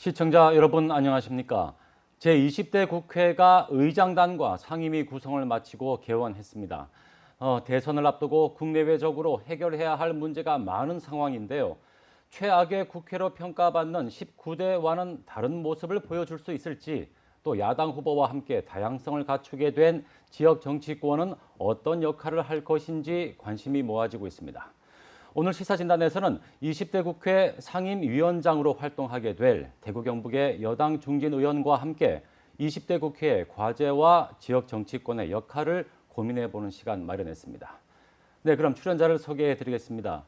시청자 여러분 안녕하십니까? 제20대 국회가 의장단과 상임위 구성을 마치고 개원했습니다. 대선을 앞두고 국내외적으로 해결해야 할 문제가 많은 상황인데요. 최악의 국회로 평가받는 19대와는 다른 모습을 보여줄 수 있을지, 또 야당 후보와 함께 다양성을 갖추게 된 지역 정치권은 어떤 역할을 할 것인지 관심이 모아지고 있습니다. 오늘 시사진단에서는 20대 국회 상임위원장으로 활동하게 될 대구 경북의 여당 중진 의원과 함께 20대 국회의 과제와 지역 정치권의 역할을 고민해보는 시간 마련했습니다. 네, 그럼 출연자를 소개해드리겠습니다.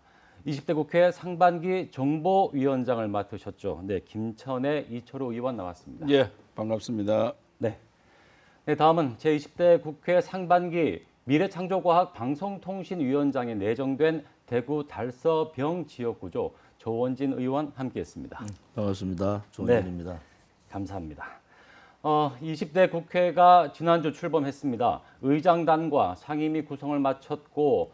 20대 국회 상반기 정보위원장을 맡으셨죠. 네, 김천의 이철우 의원 나왔습니다. 예, 반갑습니다. 네. 네, 다음은 제20대 국회 상반기 미래창조과학 방송통신위원장에 내정된 대구 달서병 지역구조 조원진 의원 함께했습니다. 반갑습니다. 조원진입니다. 네, 감사합니다. 20대 국회가 지난주 출범했습니다. 의장단과 상임위 구성을 마쳤고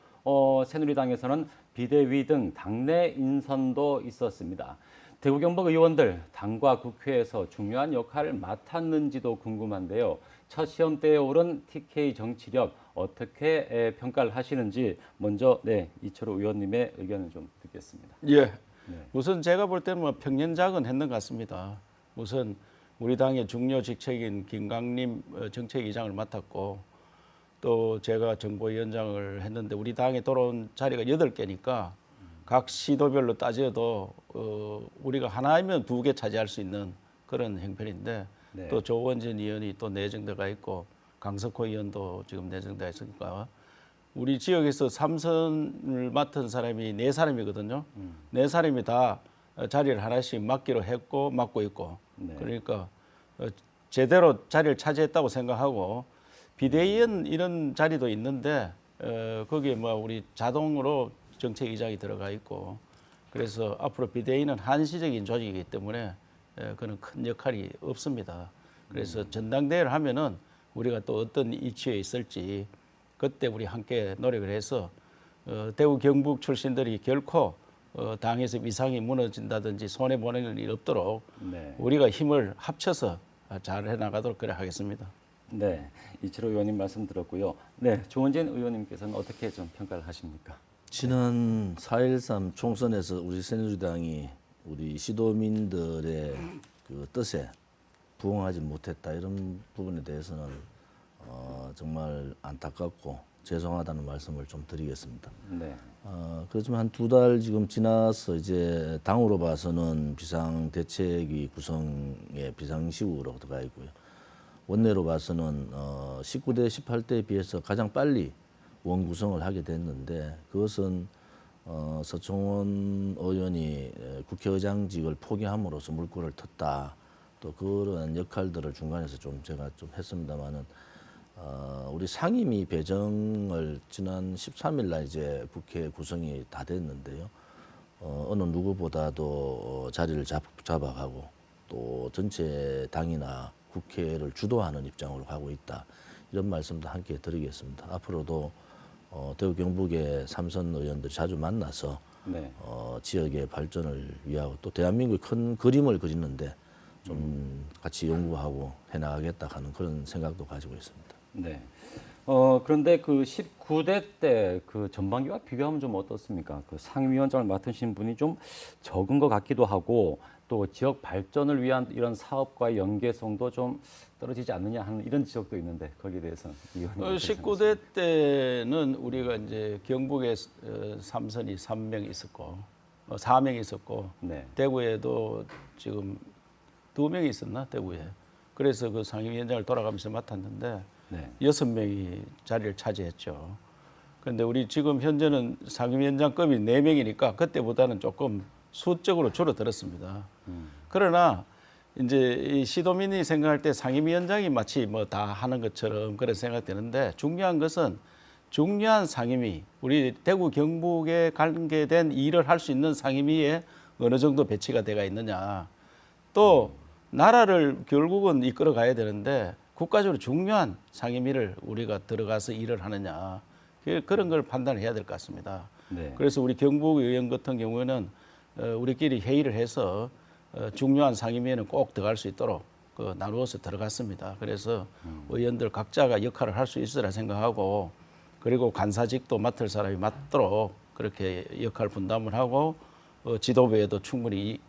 새누리당에서는 비대위 등 당내 인선도 있었습니다. 대구 경북 의원들 당과 국회에서 중요한 역할을 맡았는지도 궁금한데요. 첫 시험대에 오른 TK 정치력 어떻게 평가를 하시는지 먼저 이철우 의원님의 의견을 좀 듣겠습니다. 예, 네. 우선 제가 볼 때는 뭐 평년작은 했는 것 같습니다. 우선 우리 당의 중요 직책인 김강림 정책위장을 맡았고 또 제가 정보위원장을 했는데 우리 당에 돌아온 자리가 8개니까 각 시도별로 따져도 우리가 하나이면 2개 차지할 수 있는 그런 형편인데 네. 또 조원진 의원이 또 내정돼가 있고 강석호 의원도 지금 내정돼 있으니까 우리 지역에서 3선을 맡은 사람이 4사람이거든요. 4사람이 다 자리를 하나씩 맡기로 했고 맡고 있고 네. 그러니까 제대로 자리를 차지했다고 생각하고 비대위원 이런 자리도 있는데 거기에 뭐 우리 자동으로 정책위장이 들어가 있고 그래서 앞으로 비대위는 한시적인 조직이기 때문에 그는 큰 역할이 없습니다. 그래서 전당대회를 하면은 우리가 또 어떤 이치에 있을지 그때 우리 함께 노력을 해서 대구 경북 출신들이 결코 당에서 위상이 무너진다든지 손해 보내는 일 없도록 네. 우리가 힘을 합쳐서 잘 해나가도록 그래 하겠습니다. 네, 이철우 의원님 말씀 들었고요. 네, 조원진 의원님께서는 어떻게 좀 평가를 하십니까? 지난 4.13 총선에서 우리 새누리당이 우리 시도민들의 그 뜻에 부응하지 못했다 이런 부분에 대해서는 정말 안타깝고 죄송하다는 말씀을 좀 드리겠습니다. 네. 그렇지만 한 2달 지금 지나서 이제 당으로 봐서는 비상대책위 구성에 비상시국으로 들어가 있고요. 원내로 봐서는 19대, 18대에 비해서 가장 빨리 원 구성을 하게 됐는데 그것은 서청원 의원이 국회의장직을 포기함으로써 물꼬를 텄다. 또 그런 역할들을 중간에서 좀 제가 좀 했습니다만은 우리 상임위 배정을 지난 13일 날 이제 국회 구성이 다 됐는데요. 어느 누구보다도 자리를 잡아가고 또 전체 당이나 국회를 주도하는 입장으로 가고 있다. 이런 말씀도 함께 드리겠습니다. 앞으로도 대구 경북의 3선 의원들 자주 만나서 네. 지역의 발전을 위하고 또 대한민국의 큰 그림을 그리는데 좀 같이 연구하고 해나가겠다 하는 그런 생각도 가지고 있습니다. 네. 그런데 그 19대 때 그 전반기와 비교하면 좀 어떻습니까? 그 상임위원장을 맡으신 분이 좀 적은 것 같기도 하고 또 지역 발전을 위한 이런 사업과의 연계성도 좀 떨어지지 않느냐 하는 이런 지적도 있는데 거기에 대해서는 19대 때는 우리가 이제 경북에 3선이 3명 있었고 4명 있었고 네. 대구에도 지금 2명이 있었나 대구에. 그래서 그 상임위원장을 돌아가면서 맡았는데 네. 6명이 자리를 차지했죠. 그런데 우리 지금 현재는 상임위원장급이 4명이니까 그때보다는 조금 수적으로 줄어들었습니다. 그러나 이제 이 시도민이 생각할 때 상임위원장이 마치 뭐 다 하는 것처럼 그렇게 생각되는데 중요한 것은 중요한 상임위, 우리 대구 경북에 관계된 일을 할 수 있는 상임위에 어느 정도 배치가 돼가 있느냐. 또 나라를 결국은 이끌어 가야 되는데 국가적으로 중요한 상임위를 우리가 들어가서 일을 하느냐. 그런 걸 판단해야 될 것 같습니다. 네. 그래서 우리 경북 의원 같은 경우에는 우리끼리 회의를 해서 중요한 상임위에는 꼭 들어갈 수 있도록 나누어서 들어갔습니다. 그래서 의원들 각자가 역할을 할 수 있으라 생각하고 그리고 간사직도 맡을 사람이 맡도록 그렇게 역할 분담을 하고 지도부에도 충분히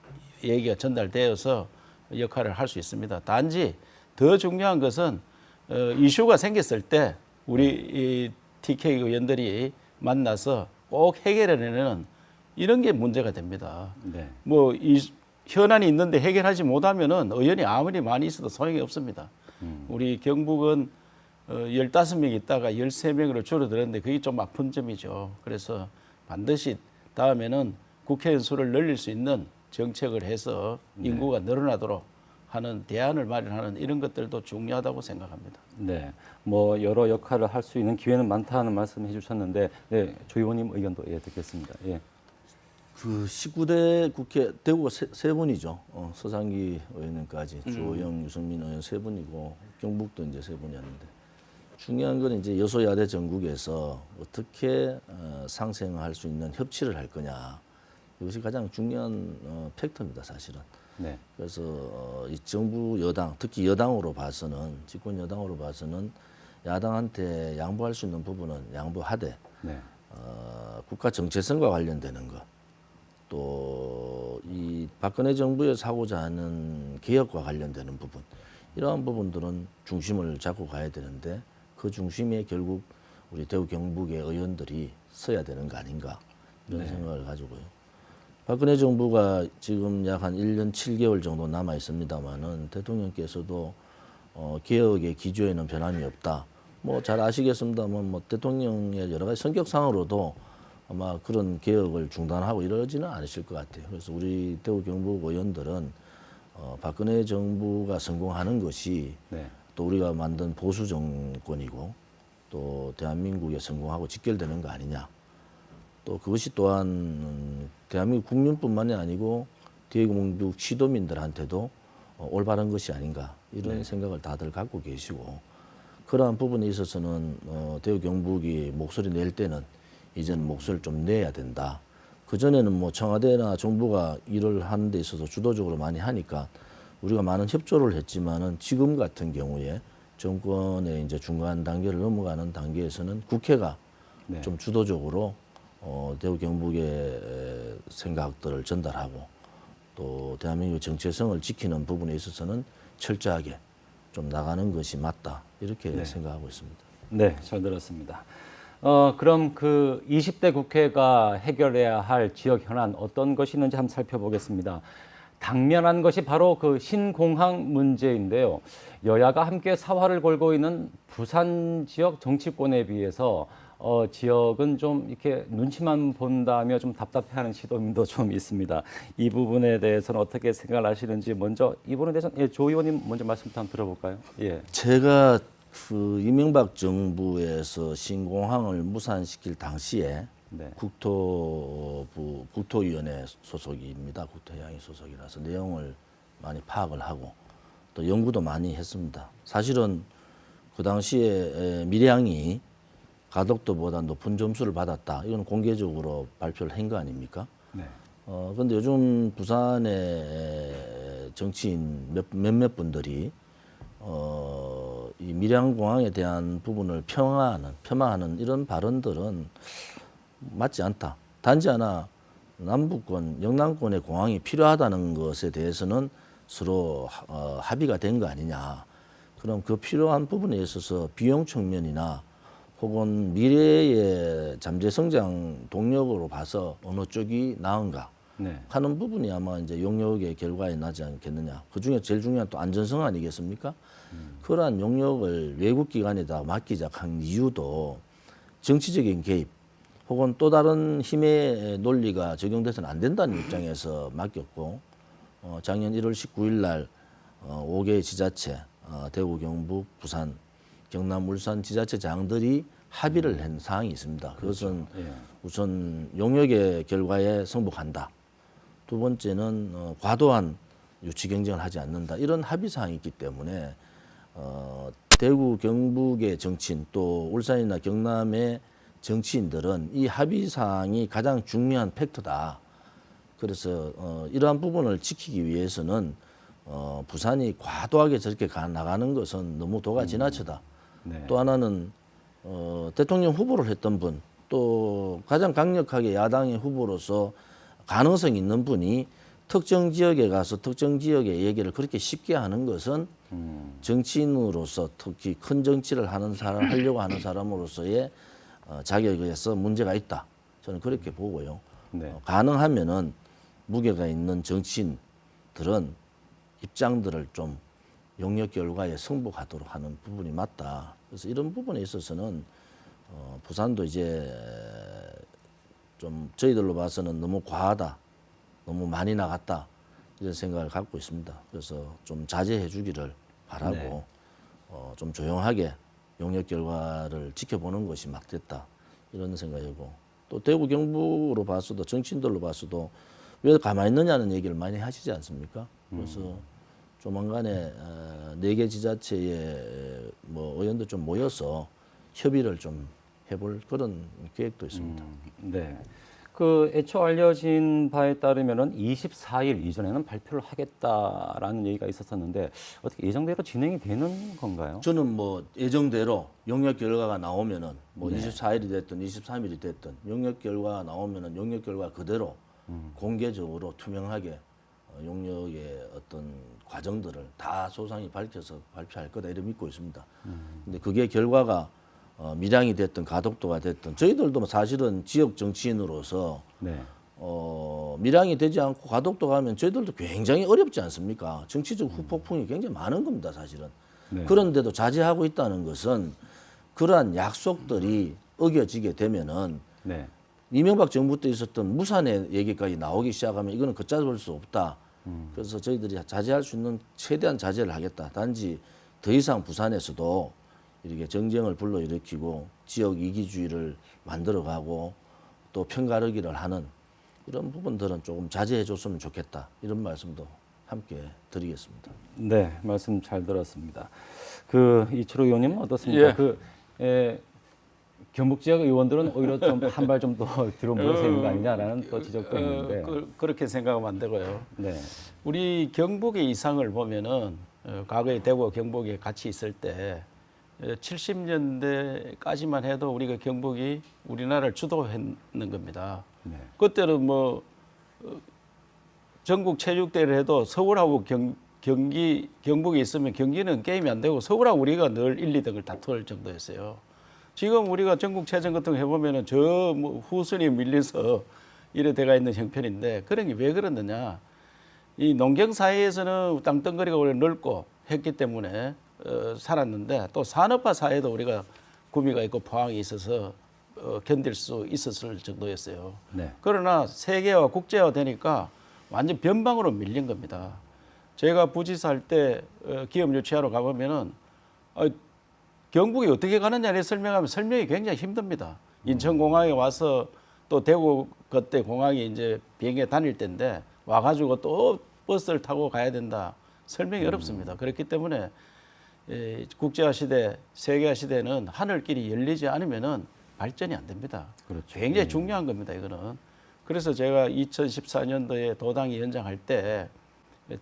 얘기가 전달되어서 역할을 할 수 있습니다. 단지 더 중요한 것은 이슈가 생겼을 때 우리 이 TK 의원들이 만나서 꼭 해결해내는 이런 게 문제가 됩니다. 네. 뭐 이 현안이 있는데 해결하지 못하면은 의원이 아무리 많이 있어도 소용이 없습니다. 우리 경북은 15명 있다가 13명으로 줄어들었는데 그게 좀 아픈 점이죠. 그래서 반드시 다음에는 국회의원 수를 늘릴 수 있는 정책을 해서 인구가 늘어나도록 하는 대안을 마련하는 이런 것들도 중요하다고 생각합니다. 네, 뭐 여러 역할을 할 수 있는 기회는 많다는 말씀해 주셨는데, 네, 조 의원님 의견도 듣겠습니다. 예. 그 19대 국회 대구가 세 분이죠. 서상기 의원님까지 주호영, 유승민 의원 세 분이고 경북도 이제 세 분이었는데 중요한 건 이제 여소야대 전국에서 어떻게 상생할 수 있는 협치를 할 거냐 이것이 가장 중요한 팩터입니다, 사실은. 네. 그래서 이 정부 여당, 특히 여당으로 봐서는 집권 여당으로 봐서는 야당한테 양보할 수 있는 부분은 양보하되 네. 국가 정체성과 관련되는 것, 또 이 박근혜 정부에서 하고자 하는 개혁과 관련되는 부분, 이러한 부분들은 중심을 잡고 가야 되는데 그 중심에 결국 우리 대구 경북의 의원들이 서야 되는 거 아닌가 이런 생각을 가지고요. 박근혜 정부가 지금 약 한 1년 7개월 정도 남아 있습니다만은 대통령께서도 개혁의 기조에는 변함이 없다. 뭐 잘 아시겠습니다만 뭐 대통령의 여러 가지 성격상으로도 아마 그런 개혁을 중단하고 이러지는 않으실 것 같아요. 그래서 우리 대구 경북 의원들은 박근혜 정부가 성공하는 것이 네. 또 우리가 만든 보수 정권이고 또 대한민국에 성공하고 직결되는 거 아니냐. 또 그것이 또한 대한민국 국민뿐만이 아니고 대구경북 시도민들한테도 올바른 것이 아닌가 이런 생각을 다들 갖고 계시고 그러한 부분에 있어서는 대구 경북이 목소리 낼 때는 이제는 목소리를 좀 내야 된다. 그전에는 뭐 청와대나 정부가 일을 하는 데 있어서 주도적으로 많이 하니까 우리가 많은 협조를 했지만은 지금 같은 경우에 정권의 이제 중간 단계를 넘어가는 단계에서는 국회가 네. 좀 주도적으로 대구 경북의 생각들을 전달하고 또 대한민국의 정체성을 지키는 부분에 있어서는 철저하게 좀 나가는 것이 맞다 이렇게 생각하고 있습니다. 네, 잘 들었습니다. 그럼 그 20대 국회가 해결해야 할 지역 현안 어떤 것이 있는지 한번 살펴보겠습니다. 당면한 것이 바로 그 신공항 문제인데요. 여야가 함께 사활을 걸고 있는 부산 지역 정치권에 비해서 지역은 좀 이렇게 눈치만 본다며 좀 답답해하는 시도민도 좀 있습니다. 이 부분에 대해서는 어떻게 생각을 하시는지 먼저 이 부분에 대해서는 조 의원님 먼저 말씀부터 한번 들어볼까요? 예. 제가 그 이명박 정부에서 신공항을 무산시킬 당시에 네. 국토위원회 소속입니다. 국토해양위 소속이라서 내용을 많이 파악을 하고 또 연구도 많이 했습니다. 사실은 그 당시에 밀양이 가덕도보다 높은 점수를 받았다. 이건 공개적으로 발표를 한 거 아닙니까? 네. 그런데 요즘 부산의 정치인 몇몇 분들이 이 밀양공항에 대한 부분을 폄하하는 이런 발언들은 맞지 않다. 단지 하나 남북권, 영남권의 공항이 필요하다는 것에 대해서는 서로 합의가 된 거 아니냐. 그럼 그 필요한 부분에 있어서 비용 측면이나 혹은 미래의 잠재성장 동력으로 봐서 어느 쪽이 나은가 네. 하는 부분이 아마 이제 용역의 결과에 나지 않겠느냐. 그 중에 제일 중요한 또 안전성 아니겠습니까? 그러한 용역을 외국 기관에다 맡기자 한 이유도 정치적인 개입 혹은 또 다른 힘의 논리가 적용돼서는 안 된다는 입장에서 맡겼고 작년 1월 19일 날 5개 지자체 대구, 경북, 부산, 경남, 울산 지자체장들이 합의를 한 사항이 있습니다. 그것은 우선 용역의 결과에 승복한다. 두 번째는 과도한 유치 경쟁을 하지 않는다. 이런 합의 사항이 있기 때문에 대구, 경북의 정치인 또 울산이나 경남의 정치인들은 이 합의 사항이 가장 중요한 팩터다. 그래서 이러한 부분을 지키기 위해서는 부산이 과도하게 저렇게 나가는 것은 너무 도가 지나치다. 네. 또 하나는 대통령 후보를 했던 분, 또 가장 강력하게 야당의 후보로서 가능성 있는 분이 특정 지역에 가서 특정 지역의 얘기를 그렇게 쉽게 하는 것은 정치인으로서 특히 큰 정치를 하는 사람, 하려고 하는 사람으로서의 자격에서 문제가 있다. 저는 그렇게 보고요. 네. 가능하면은 무게가 있는 정치인들은 입장들을 좀 용역 결과에 승복하도록 하는 부분이 맞다. 그래서 이런 부분에 있어서는 부산도 이제 좀 저희들로 봐서는 너무 과하다, 너무 많이 나갔다 이런 생각을 갖고 있습니다. 그래서 좀 자제해 주기를 바라고 네. 좀 조용하게 용역 결과를 지켜보는 것이 맞겠다 이런 생각이고 또 대구 경북으로 봤어도 정치인들로 봤어도 왜 가만히 있느냐는 얘기를 많이 하시지 않습니까? 그래서 조만간에 4개 지자체의 뭐 의원들 좀 모여서 협의를 좀 해볼 그런 계획도 있습니다. 네. 그 애초 알려진 바에 따르면은 24일 이전에는 발표를 하겠다라는 얘기가 있었었는데 어떻게 예정대로 진행이 되는 건가요? 저는 뭐 예정대로 용역 결과가 나오면은 뭐 24일이 됐든 23일이 됐든 용역 결과가 나오면은 용역 결과 그대로 공개적으로 투명하게 용역의 어떤 과정들을 다 소상히 밝혀서 발표할 거다 이렇게 믿고 있습니다. 근데 그게 결과가 밀양이 됐든 가덕도가 됐든 저희들도 사실은 지역 정치인으로서 네. 밀양이 되지 않고 가덕도 가면 저희들도 굉장히 어렵지 않습니까? 정치적 후폭풍이 굉장히 많은 겁니다, 사실은. 네. 그런데도 자제하고 있다는 것은 그러한 약속들이 어겨지게 되면은 네. 이명박 정부 때 있었던 무산의 얘기까지 나오기 시작하면 이거는 걷잡을 수 없다. 그래서 저희들이 자제할 수 있는 최대한 자제를 하겠다. 단지 더 이상 부산에서도 이렇게 정쟁을 불러일으키고 지역 이기주의를 만들어가고 또 편가르기를 하는 이런 부분들은 조금 자제해 줬으면 좋겠다. 이런 말씀도 함께 드리겠습니다. 네, 말씀 잘 들었습니다. 그 이철호 의원님은 어떻습니까? 예. 경북 지역 의원들은 오히려 좀 한 발 좀 더 뒤로 물러서는 거 아니냐라는 또 지적도 있는데. 그렇게 생각하면 안 되고요. 네. 우리 경북의 이상을 보면은 과거에 대구와 경북이 같이 있을 때 70년대까지만 해도 우리가 경북이 우리나라를 주도했는 겁니다. 네. 그때는 뭐 전국 체육대회를 해도 서울하고 경북이 있으면 경기는 게임이 안 되고 서울하고 우리가 늘 1, 2등을 다툴 정도였어요. 지금 우리가 전국체전 같은 거 해보면은 저 뭐 후순위 밀려서 이래 돼가 있는 형편인데 그런 게 왜 그러느냐. 이 농경 사회에서는 땅덩어리가 오래 넓고 했기 때문에 살았는데 또 산업화 사회도 우리가 구미가 있고 포항이 있어서 견딜 수 있었을 정도였어요. 네. 그러나 세계화 국제화 되니까 완전 변방으로 밀린 겁니다. 제가 부지사 할 때 기업 유치하러 가보면은 경북이 어떻게 가느냐를 설명하면 설명이 굉장히 힘듭니다. 인천공항에 와서 또 대구 그때 공항이 이제 비행기에 다닐 때인데 와가지고 또 버스를 타고 가야 된다. 설명이 어렵습니다. 그렇기 때문에 국제화 시대, 세계화 시대는 하늘길이 열리지 않으면은 발전이 안 됩니다. 그렇죠. 굉장히 중요한 겁니다. 이거는. 그래서 제가 2014년도에 도당위 연장할 때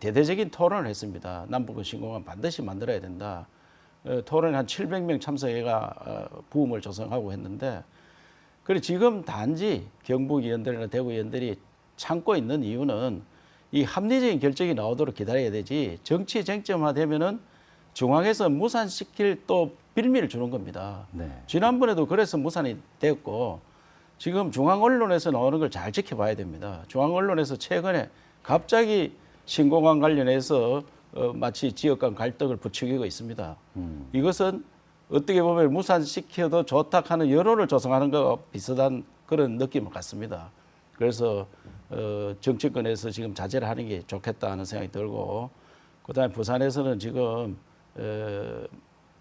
대대적인 토론을 했습니다. 남북 신공항 반드시 만들어야 된다. 토론에 한 700명 참석해가 부음을 조성하고 했는데 그리고 지금 단지 경북 의원들이나 대구 의원들이 참고 있는 이유는 이 합리적인 결정이 나오도록 기다려야 되지 정치 쟁점화되면은 중앙에서 무산시킬 또 빌미를 주는 겁니다. 네. 지난번에도 그래서 무산이 됐고 지금 중앙 언론에서 나오는 걸 잘 지켜봐야 됩니다. 중앙 언론에서 최근에 갑자기 신공항 관련해서 마치 지역 간 갈등을 부추기고 있습니다. 이것은 어떻게 보면 무산시켜도 좋다 하는 여론을 조성하는 것과 비슷한 그런 느낌을 갖습니다. 그래서 정치권에서 지금 자제를 하는 게 좋겠다 하는 생각이 들고, 그다음에 부산에서는 지금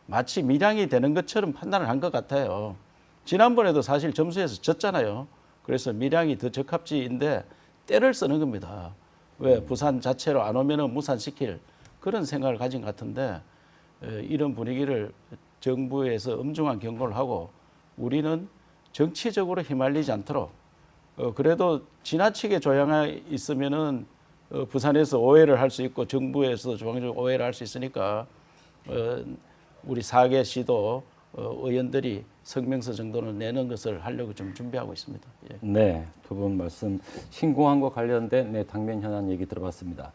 마치 밀양이 되는 것처럼 판단을 한 것 같아요. 지난번에도 사실 점수에서 졌잖아요. 그래서 밀양이 더 적합지인데 때를 쓰는 겁니다. 왜 부산 자체로 안 오면은 무산시킬 그런 생각을 가진 것 같은데, 이런 분위기를 정부에서 엄중한 경고를 하고 우리는 정치적으로 휘말리지 않도록, 그래도 지나치게 조용해 있으면은 부산에서 오해를 할 수 있고 정부에서 중앙적으로 오해를 할 수 있으니까 우리 4개 시도 의원들이 성명서 정도는 내는 것을 하려고 좀 준비하고 있습니다. 예. 네, 두 분 말씀 신공항과 관련된 당면 현안 얘기 들어봤습니다.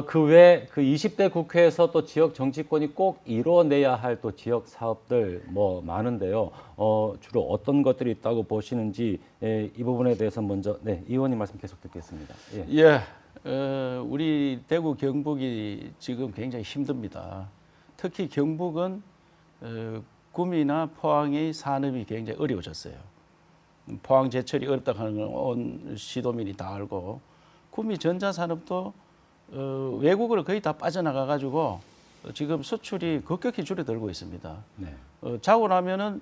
그 외 그 20대 국회에서 또 지역 정치권이 꼭 이뤄내야 할 또 지역 사업들 뭐 많은데요. 주로 어떤 것들이 있다고 보시는지 이 부분에 대해서 먼저 의원님 말씀 계속 듣겠습니다. 예. 우리 대구 경북이 지금 굉장히 힘듭니다. 특히 경북은 구미나 포항의 산업이 굉장히 어려워졌어요. 포항 제철이 어렵다고 하는 건 온 시도민이 다 알고, 구미 전자산업도 외국으로 거의 다 빠져나가 가지고 지금 수출이 급격히 줄어들고 있습니다. 네. 자고 나면은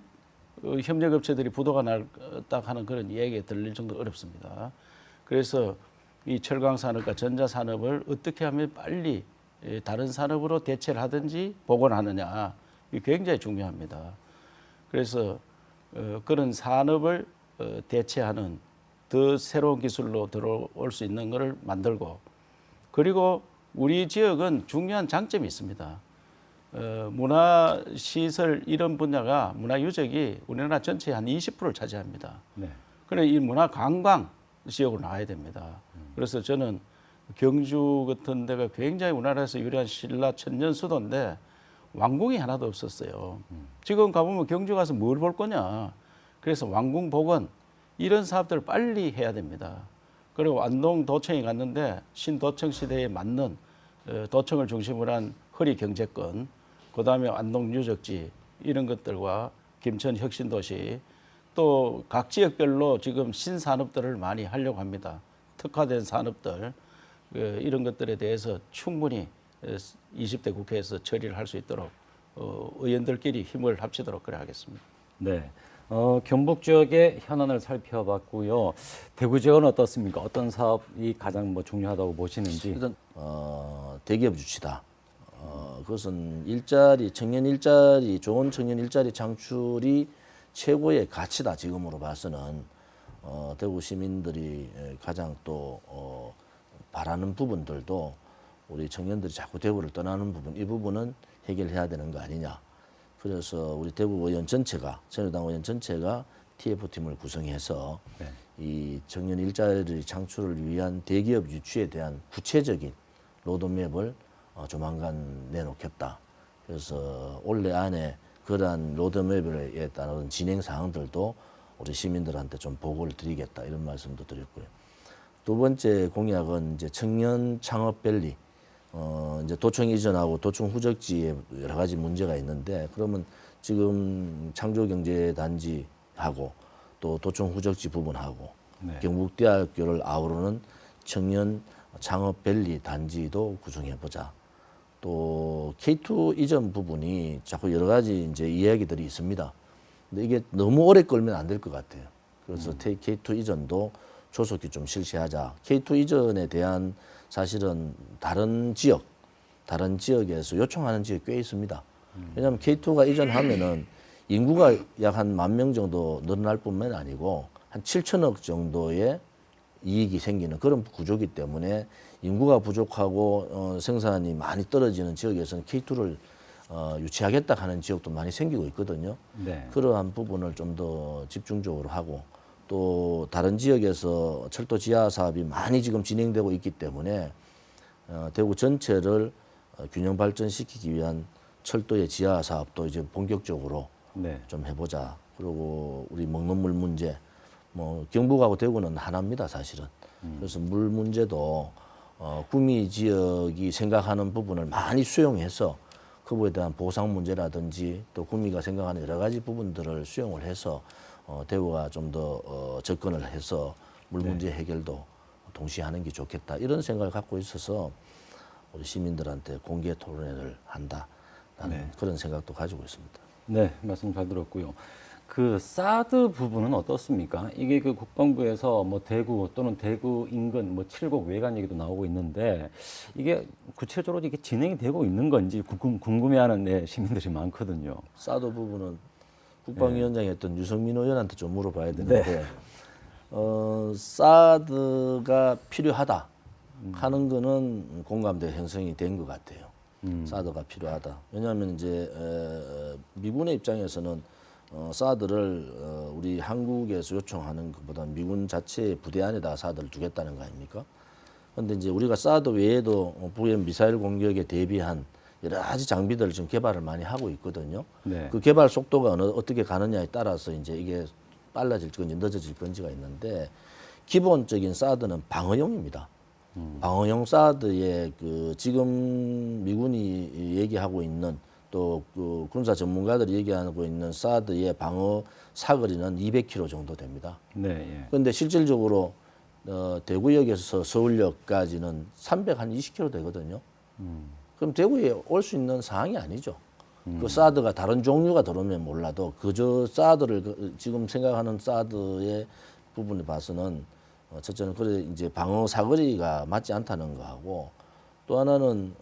협력업체들이 부도가 날다 하는 그런 이야기가 들릴 정도로 어렵습니다. 그래서 이 철강산업과 전자산업을 어떻게 하면 빨리 다른 산업으로 대체를 하든지 복원하느냐, 이게 굉장히 중요합니다. 그래서 그런 산업을 대체하는 더 새로운 기술로 들어올 수 있는 것을 만들고, 그리고 우리 지역은 중요한 장점이 있습니다. 문화시설 이런 분야가 문화유적이 우리나라 전체의 한 20%를 차지합니다. 네. 그래 이 문화관광 지역으로 나와야 됩니다. 그래서 저는 경주 같은 데가 굉장히 우리나라에서 유일한 신라 천년 수도인데 왕궁이 하나도 없었어요. 지금 가보면 경주 가서 뭘 볼 거냐. 그래서 왕궁 복원 이런 사업들을 빨리 해야 됩니다. 그리고 안동 도청에 갔는데 신도청 시대에 맞는 도청을 중심으로 한 허리 경제권, 그다음에 안동 유적지 이런 것들과 김천 혁신도시, 또 각 지역별로 지금 신산업들을 많이 하려고 합니다. 특화된 산업들, 이런 것들에 대해서 충분히 20대 국회에서 처리를 할 수 있도록 의원들끼리 힘을 합치도록 그래 하겠습니다. 네. 경북 지역의 현안을 살펴봤고요. 대구 지역은 어떻습니까? 어떤 사업이 가장 중요하다고 보시는지. 일단 대기업 유치다. 그것은 일자리, 청년 일자리, 좋은 청년 일자리 창출이 최고의 가치다. 지금으로 봐서는 대구 시민들이 가장 또 바라는 부분들도 우리 청년들이 자꾸 대구를 떠나는 부분, 이 부분은 해결해야 되는 거 아니냐. 그래서 우리 대구 의원 전체가, 새누리당 의원 전체가 TF팀을 구성해서 이 청년 일자리 창출을 위한 대기업 유치에 대한 구체적인 로드맵을 조만간 내놓겠다. 그래서 올해 안에 그러한 로드맵에 따른 진행 사항들도 우리 시민들한테 좀 보고를 드리겠다, 이런 말씀도 드렸고요. 두 번째 공약은 이제 청년 창업밸리. 이제 도청 이전하고 도청 후적지에 여러 가지 문제가 있는데, 그러면 지금 창조경제단지하고 또 도청 후적지 부분하고 경북대학교를 아우르는 청년 창업밸리 단지도 구성해보자. 또 K2 이전 부분이 자꾸 여러 가지 이제 이야기들이 있습니다. 근데 이게 너무 오래 끌면 안 될 것 같아요. 그래서 K2 이전도 조속히 좀 실시하자. K2 이전에 대한 사실은 다른 지역에서 요청하는 지역이 꽤 있습니다. 왜냐하면 K2가 이전하면은 인구가 약 한 10,000명 정도 늘어날 뿐만 아니고 한 7천억 정도의 이익이 생기는 그런 구조이기 때문에 인구가 부족하고 생산이 많이 떨어지는 지역에서는 K2를 유치하겠다 하는 지역도 많이 생기고 있거든요. 네. 그러한 부분을 좀 더 집중적으로 하고, 또 다른 지역에서 철도 지하 사업이 많이 지금 진행되고 있기 때문에 대구 전체를 균형 발전시키기 위한 철도의 지하 사업도 이제 본격적으로 좀 해보자. 그리고 우리 먹는 물 문제, 경북하고 대구는 하나입니다, 사실은. 그래서 물 문제도 구미 지역이 생각하는 부분을 많이 수용해서 그거에 대한 보상 문제라든지 또 구미가 생각하는 여러 가지 부분들을 수용을 해서 대구가 좀 더 접근을 해서 물 문제 해결도 동시에 하는 게 좋겠다 이런 생각을 갖고 있어서 우리 시민들한테 공개 토론회를 한다라는 그런 생각도 가지고 있습니다. 네, 말씀 잘 들었고요. 그 사드 부분은 어떻습니까? 이게 그 국방부에서 뭐 대구 또는 대구 인근 뭐 7곡 외관 얘기도 나오고 있는데 이게 구체적으로 이게 진행이 되고 있는 건지 궁금해하는 시민들이 많거든요. 사드 부분은 국방위원장이 했던 유성민 의원한테 좀 물어봐야 되는데 사드가 필요하다 하는 거는 공감대 형성이 된 것 같아요. 사드가 필요하다. 왜냐하면 이제 미군의 입장에서는 사드를 우리 한국에서 요청하는 것보다 미군 자체의 부대 안에다가 사드를 두겠다는 거 아닙니까? 그런데 이제 우리가 사드 외에도 북의 미사일 공격에 대비한 여러 가지 장비들을 지금 개발을 많이 하고 있거든요. 네. 그 개발 속도가 어떻게 가느냐에 따라서 이제 이게 빨라질 건지 늦어질 건지가 있는데 기본적인 사드는 방어용입니다. 방어용 사드에 그 지금 미군이 얘기하고 있는 또 그 군사 전문가들이 얘기하고 있는 사드의 방어 사거리는 200km 정도 됩니다. 네, 예. 그런데 실질적으로 대구역에서 서울역까지는 320km 되거든요. 그럼 대구에 올 수 있는 상황이 아니죠. 그 사드가 다른 종류가 들어오면 몰라도 그저 사드를 지금 생각하는 사드의 부분에 봐서는 첫째는 그래 이제 방어 사거리가 맞지 않다는 거하고 또 하나는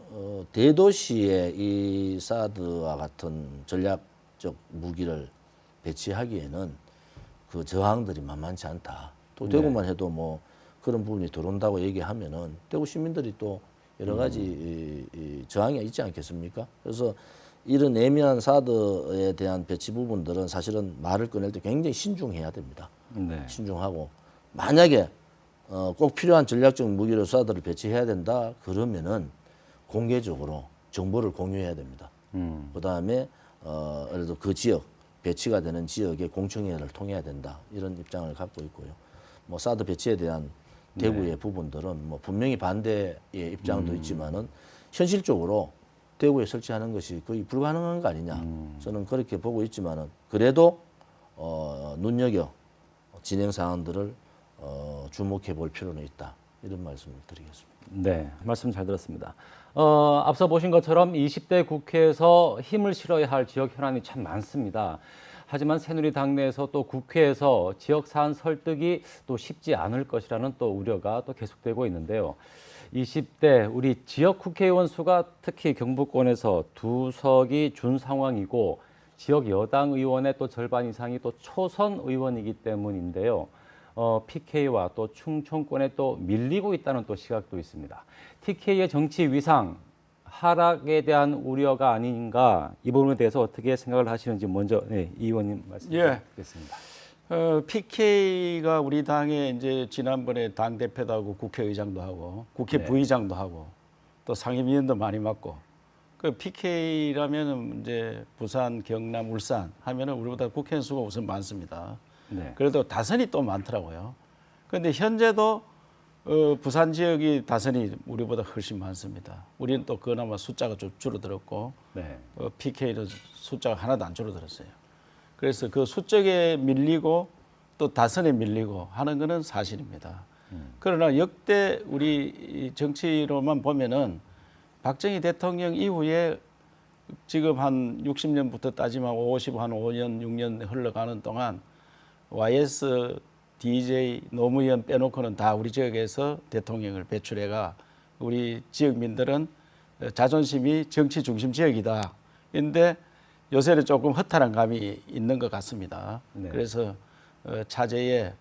대도시에 이 사드와 같은 전략적 무기를 배치하기에는 그 저항들이 만만치 않다. 또 대구만 해도 뭐 그런 부분이 들어온다고 얘기하면은 대구 시민들이 또 여러 가지 이 저항이 있지 않겠습니까? 그래서 이런 예민한 사드에 대한 배치 부분들은 사실은 말을 꺼낼 때 굉장히 신중해야 됩니다. 네. 신중하고 만약에 꼭 필요한 전략적 무기로 사드를 배치해야 된다 그러면은 공개적으로 정보를 공유해야 됩니다. 그다음에 예를 들어 그 지역 배치가 되는 지역에 공청회를 통해야 된다 이런 입장을 갖고 있고요. 뭐 사드 배치에 대한 대구의 부분들은 뭐 분명히 반대의 입장도 있지만은 현실적으로 대구에 설치하는 것이 거의 불가능한 거 아니냐 저는 그렇게 보고 있지만은 그래도 눈여겨 진행 사항들을 주목해 볼 필요는 있다 이런 말씀을 드리겠습니다. 네, 말씀 잘 들었습니다. 앞서 보신 것처럼 20대 국회에서 힘을 실어야 할 지역 현안이 참 많습니다. 하지만 새누리당 내에서 또 국회에서 지역 사안 설득이 또 쉽지 않을 것이라는 또 우려가 또 계속되고 있는데요. 20대 우리 지역 국회의원 수가 특히 경북권에서 2석이 준 상황이고 지역 여당 의원의 또 절반 이상이 또 초선 의원이기 때문인데요. PK와 또 충청권에 또 밀리고 있다는 또 시각도 있습니다. TK의 정치 위상 하락에 대한 우려가 아닌가 이 부분에 대해서 어떻게 생각을 하시는지 먼저 이 의원님 말씀 드리겠습니다. PK가 우리 당의 이제 지난번에 당 대표도 하고 국회의장도 하고 국회 부의장도 하고 또 상임위원도 많이 맡고 그 PK라면은 이제 부산, 경남, 울산 하면은 우리보다 국회의원 수가 우선 많습니다. 네. 그래도 다선이 또 많더라고요. 그런데 현재도 부산 지역이 다선이 우리보다 훨씬 많습니다. 우리는 또 그나마 숫자가 좀 줄어들었고 네. PK는 숫자가 하나도 안 줄어들었어요. 그래서 그 수적에 밀리고 또 다선에 밀리고 하는 것은 사실입니다. 그러나 역대 우리 정치로만 보면은 박정희 대통령 이후에 지금 한 60년부터 따지면 50, 한 5년, 6년 흘러가는 동안 YS, DJ, 노무현 빼놓고는 다 우리 지역에서 대통령을 배출해가 우리 지역민들은 자존심이 정치 중심 지역이다. 그런데 요새는 조금 허탈한 감이 있는 것 같습니다. 네. 그래서 차제에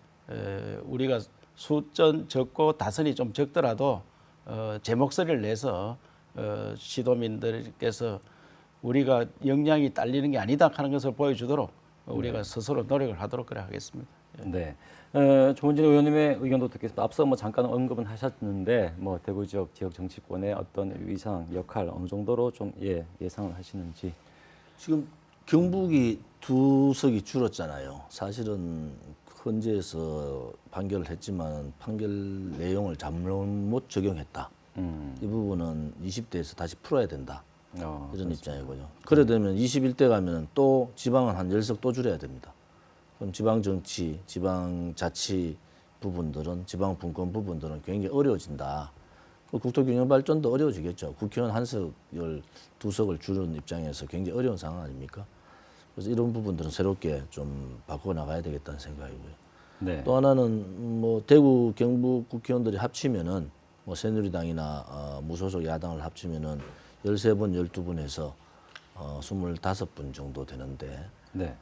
우리가 수전 적고 다선이 좀 적더라도 제 목소리를 내서 시도민들께서 우리가 역량이 딸리는 게 아니다 하는 것을 보여주도록 우리가 스스로 노력을 하도록 그래 하겠습니다. 네. 조은진 의원님의 의견도 듣겠습니다. 앞서 뭐 잠깐 언급은 하셨는데 뭐 대구 지역 정치권의 어떤 위상 역할 어느 정도로 좀 예상을 하시는지. 지금 경북이 2석이 줄었잖아요. 사실은 헌재에서 판결을 했지만 판결 내용을 잘못 적용했다. 이 부분은 20대에서 다시 풀어야 된다. 이런 입장이고요. 그래 되면 21대 가면 또 지방은 한 10석 또 줄여야 됩니다. 그럼 지방 정치, 지방 자치 부분들은 지방 분권 부분들은 굉장히 어려워진다. 국토균형 발전도 어려워지겠죠. 국회의원 한석을 두 석을 줄이는 입장에서 굉장히 어려운 상황 아닙니까? 그래서 이런 부분들은 새롭게 좀 바꿔 나가야 되겠다는 생각이고요. 네. 또 하나는 뭐 대구 경북 국회의원들이 합치면은 뭐 새누리당이나 무소속 야당을 합치면은 13분, 12분에서 25분 정도 되는데 네.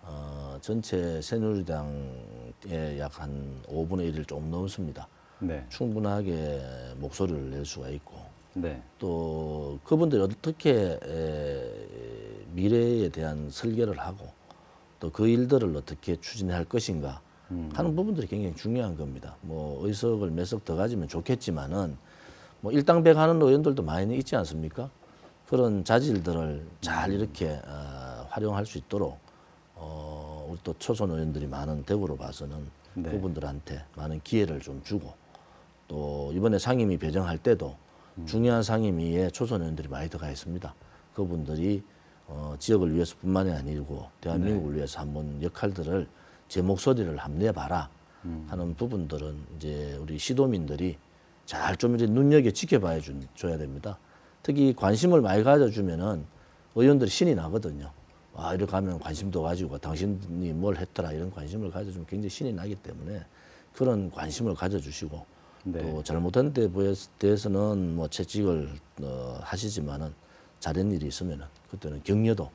전체 새누리당의 약 한 5분의 1을 좀 넘습니다. 네. 충분하게 목소리를 낼 수가 있고 네. 또 그분들이 어떻게 미래에 대한 설계를 하고 또 그 일들을 어떻게 추진할 것인가 하는 부분들이 굉장히 중요한 겁니다. 뭐 의석을 몇 석 더 가지면 좋겠지만은 뭐 일당백하는 의원들도 많이 있지 않습니까? 그런 자질들을 잘 이렇게 활용할 수 있도록 우리 또 초선 의원들이 많은 대구로 봐서는 네. 그분들한테 많은 기회를 좀 주고 또 이번에 상임위 배정할 때도 중요한 상임위에 초선 의원들이 많이 들어가 있습니다. 그분들이 지역을 위해서뿐만이 아니고 대한민국을 위해서 한번 역할들을 제 목소리를 한번 내봐라 하는 부분들은 이제 우리 시도민들이 잘 좀 이렇게 눈여겨 지켜봐야 줘야 됩니다. 특히 관심을 많이 가져주면은 의원들이 신이 나거든요. 아, 이렇게 하면 관심도 가지고 당신이 뭘 했더라 이런 관심을 가져주면 굉장히 신이 나기 때문에 그런 관심을 가져주시고 네. 또 잘못한 데 대해서는 뭐 채찍을 하시지만은 잘한 일이 있으면은 그때는 격려도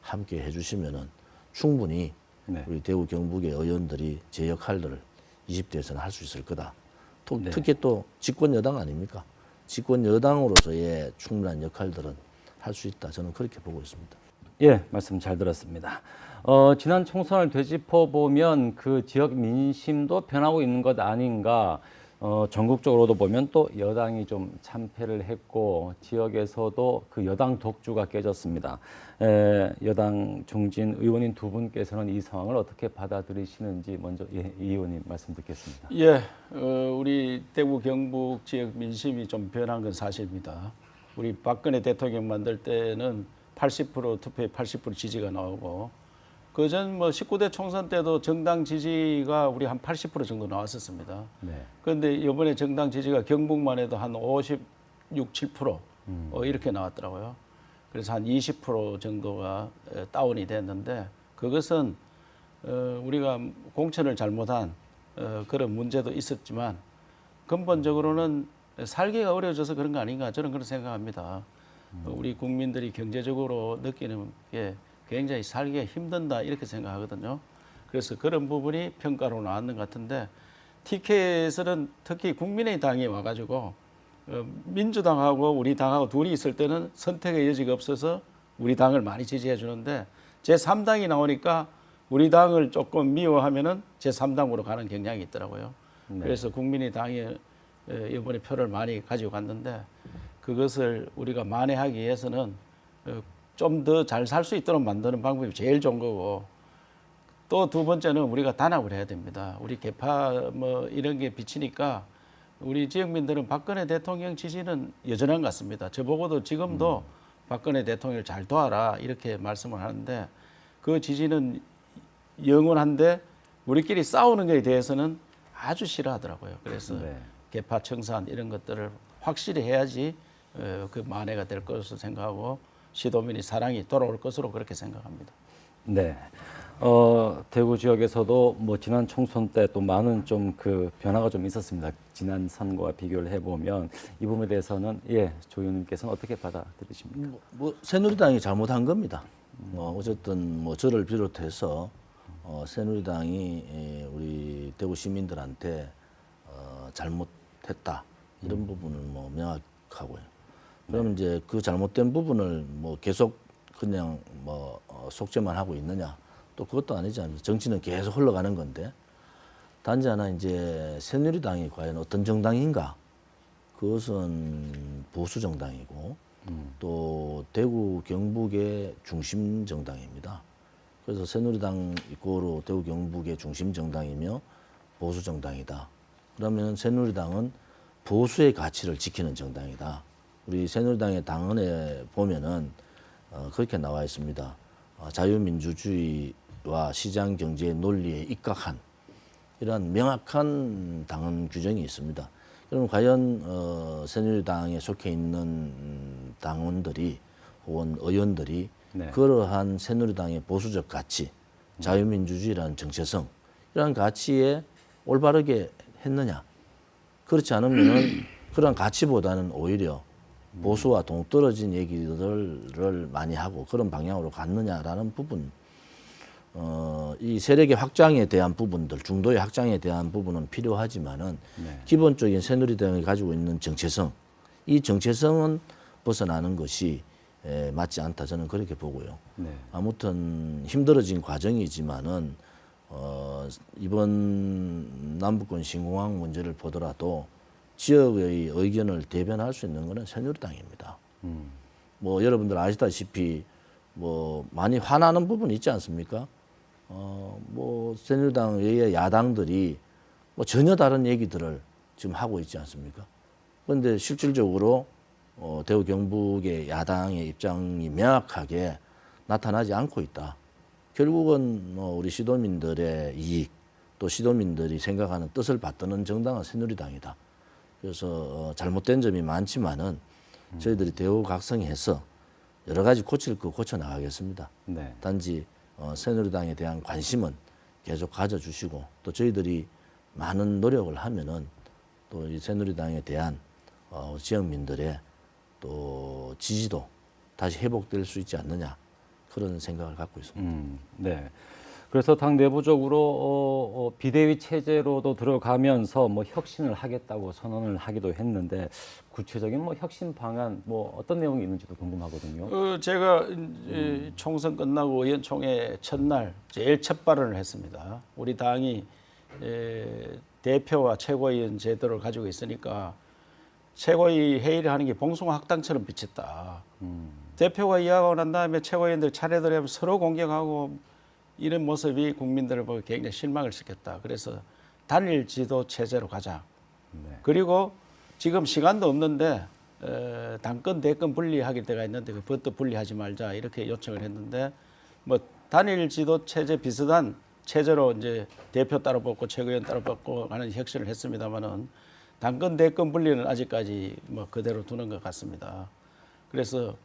함께 해주시면은 충분히 네. 우리 대구 경북의 의원들이 제 역할들을 20대에서는 할 수 있을 거다. 네. 특히 또 집권 여당 아닙니까? 집권 여당으로서의 충분한 역할들은 할 수 있다. 저는 그렇게 보고 있습니다. 예, 말씀 잘 들었습니다. 지난 총선을 되짚어 보면 그 지역 민심도 변하고 있는 것 아닌가. 전국적으로도 보면 또 여당이 좀 참패를 했고 지역에서도 그 여당 독주가 깨졌습니다. 여당 중진 의원인 두 분께서는 이 상황을 어떻게 받아들이시는지 먼저 이 의원님 말씀 듣겠습니다. 예, 우리 대구 경북 지역 민심이 좀 변한 건 사실입니다. 우리 박근혜 대통령 만들 때는 80% 투표에 80% 지지가 나오고 그전 뭐 19대 총선 때도 정당 지지가 우리 한 80% 정도 나왔었습니다. 네. 그런데 이번에 정당 지지가 경북만 해도 한 56, 7% 이렇게 나왔더라고요. 그래서 한 20% 정도가 다운이 됐는데 그것은 우리가 공천을 잘못한 그런 문제도 있었지만 근본적으로는 살기가 어려워져서 그런 거 아닌가 저는 그런 생각합니다. 우리 국민들이 경제적으로 느끼는 게 굉장히 살기가 힘든다 이렇게 생각하거든요. 그래서 그런 부분이 평가로 나왔는 것 같은데 TK에서는 특히 국민의당이 와가지고 민주당하고 우리 당하고 둘이 있을 때는 선택의 여지가 없어서 우리 당을 많이 지지해 주는데 제3당이 나오니까 우리 당을 조금 미워하면은 제3당으로 가는 경향이 있더라고요. 네. 그래서 국민의당이 이번에 표를 많이 가지고 갔는데 그것을 우리가 만회하기 위해서는 좀 더 잘 살 수 있도록 만드는 방법이 제일 좋은 거고 또 두 번째는 우리가 단합을 해야 됩니다. 우리 개파 뭐 이런 게 비치니까 우리 지역민들은 박근혜 대통령 지지는 여전한 것 같습니다. 저보고도 지금도 박근혜 대통령을 잘 도와라 이렇게 말씀을 하는데 그 지지는 영원한데 우리끼리 싸우는 것에 대해서는 아주 싫어하더라고요. 그래서 네. 개파 청산 이런 것들을 확실히 해야지 그 만회가 될 것으로 생각하고 시도민이 사랑이 돌아올 것으로 그렇게 생각합니다. 네. 대구 지역에서도 뭐 지난 총선 때 또 많은 좀 그 변화가 좀 있었습니다. 지난 선거와 비교를 해보면 이 부분에 대해서는 조 의원님께서는 어떻게 받아들이십니까? 뭐 새누리당이 잘못한 겁니다. 어쨌든 뭐 저를 비롯해서 새누리당이 우리 대구 시민들한테 잘못했다 이런 부분은 뭐 명확하고요. 그러면 이제 그 잘못된 부분을 뭐 계속 그냥 뭐 속죄만 하고 있느냐? 또 그것도 아니지 않습니까? 정치는 계속 흘러가는 건데 단지 하나 이제 새누리당이 과연 어떤 정당인가? 그것은 보수 정당이고 또 대구 경북의 중심 정당입니다. 그래서 새누리당 이꼬로 대구 경북의 중심 정당이며 보수 정당이다. 그러면 새누리당은 보수의 가치를 지키는 정당이다. 우리 새누리당의 당헌에 보면은 그렇게 나와 있습니다. 자유민주주의 경제와 시장 경제의 논리에 입각한 이러한 명확한 당헌 규정이 있습니다. 그럼 과연 새누리당에 속해 있는 당원들이 혹은 의원들이 네. 그러한 새누리당의 보수적 가치, 자유민주주의라는 정체성 이러한 가치에 올바르게 했느냐? 그렇지 않으면은 그런 가치보다는 오히려 보수와 동떨어진 얘기들을 많이 하고 그런 방향으로 갔느냐라는 부분, 이 세력의 확장에 대한 부분들, 중도의 확장에 대한 부분은 필요하지만은 네. 기본적인 새누리당이 가지고 있는 정체성, 이 정체성은 벗어나는 것이 맞지 않다 저는 그렇게 보고요. 네. 아무튼 힘들어진 과정이지만은 이번 남북권 신공항 문제를 보더라도 지역의 의견을 대변할 수 있는 것은 새누리당입니다. 뭐 여러분들 아시다시피 뭐 많이 화나는 부분이 있지 않습니까? 뭐 새누리당 외의 야당들이 뭐 전혀 다른 얘기들을 지금 하고 있지 않습니까? 그런데 실질적으로 대구 경북의 야당의 입장이 명확하게 나타나지 않고 있다. 결국은 우리 시도민들의 이익 또 시도민들이 생각하는 뜻을 받드는 정당은 새누리당이다. 그래서 잘못된 점이 많지만은 저희들이 대우각성해서 여러 가지 고칠 거 고쳐 나가겠습니다. 네. 단지 새누리당에 대한 관심은 계속 가져주시고 또 저희들이 많은 노력을 하면은 또 이 새누리당에 대한 지역민들의 또 지지도 다시 회복될 수 있지 않느냐 그런 생각을 갖고 있습니다. 네. 그래서 당 내부적으로 비대위 체제로도 들어가면서 뭐 혁신을 하겠다고 선언을 하기도 했는데 구체적인 뭐 혁신 방안 뭐 어떤 내용이 있는지도 궁금하거든요. 제가 총선 끝나고 의원총회 첫날 제일 첫 발언을 했습니다. 우리 당이 대표와 최고위원 제도를 가지고 있으니까 최고위 회의를 하는 게 봉숭아 학당처럼 비쳤다. 대표가 이야기하고 난 다음에 최고위원들 차례대로 하면 서로 공격하고 이런 모습이 국민들을 보고 굉장히 실망을 시켰다. 그래서 단일 지도 체제로 가자. 네. 그리고 지금 시간도 없는데 당권 대권 분리하게 때가 있는데 그것도 분리하지 말자 이렇게 요청을 했는데 뭐 단일 지도 체제 비슷한 체제로 이제 대표 따로 뽑고 최고위원 따로 뽑고 하는 혁신을 했습니다만은 당권 대권 분리는 아직까지 뭐 그대로 두는 것 같습니다. 그래서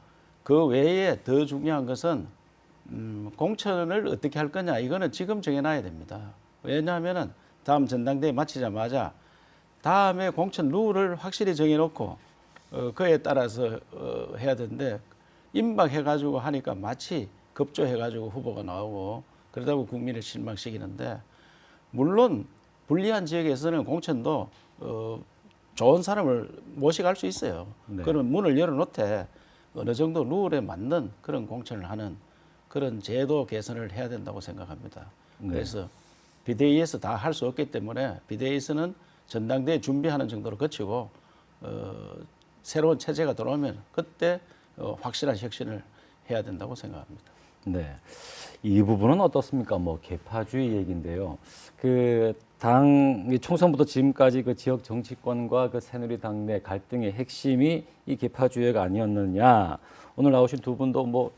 그 외에 더 중요한 것은 공천을 어떻게 할 거냐 이거는 지금 정해놔야 됩니다. 왜냐하면은 다음 전당대회 마치자마자 다음에 공천 룰을 확실히 정해놓고 그에 따라서 해야 되는데 임박해가지고 하니까 마치 급조해가지고 후보가 나오고 그러다고 국민을 실망시키는데 물론 불리한 지역에서는 공천도 좋은 사람을 모시갈 수 있어요. 네. 그런 문을 열어놓되 어느 정도 룰에 맞는 그런 공천을 하는 그런 제도 개선을 해야 된다고 생각합니다. 네. 그래서 비대위에서 다 할 수 없기 때문에 비대위에서는 전당대회 준비하는 정도로 거치고 새로운 체제가 들어오면 그때 확실한 혁신을 해야 된다고 생각합니다. 네. 이 부분은 어떻습니까? 뭐 계파주의 얘기인데요. 그 당 총선부터 지금까지 그 지역 정치권과 그 새누리당 내 갈등의 핵심이 이 계파주의가 아니었느냐. 오늘 나오신 두 분도 뭐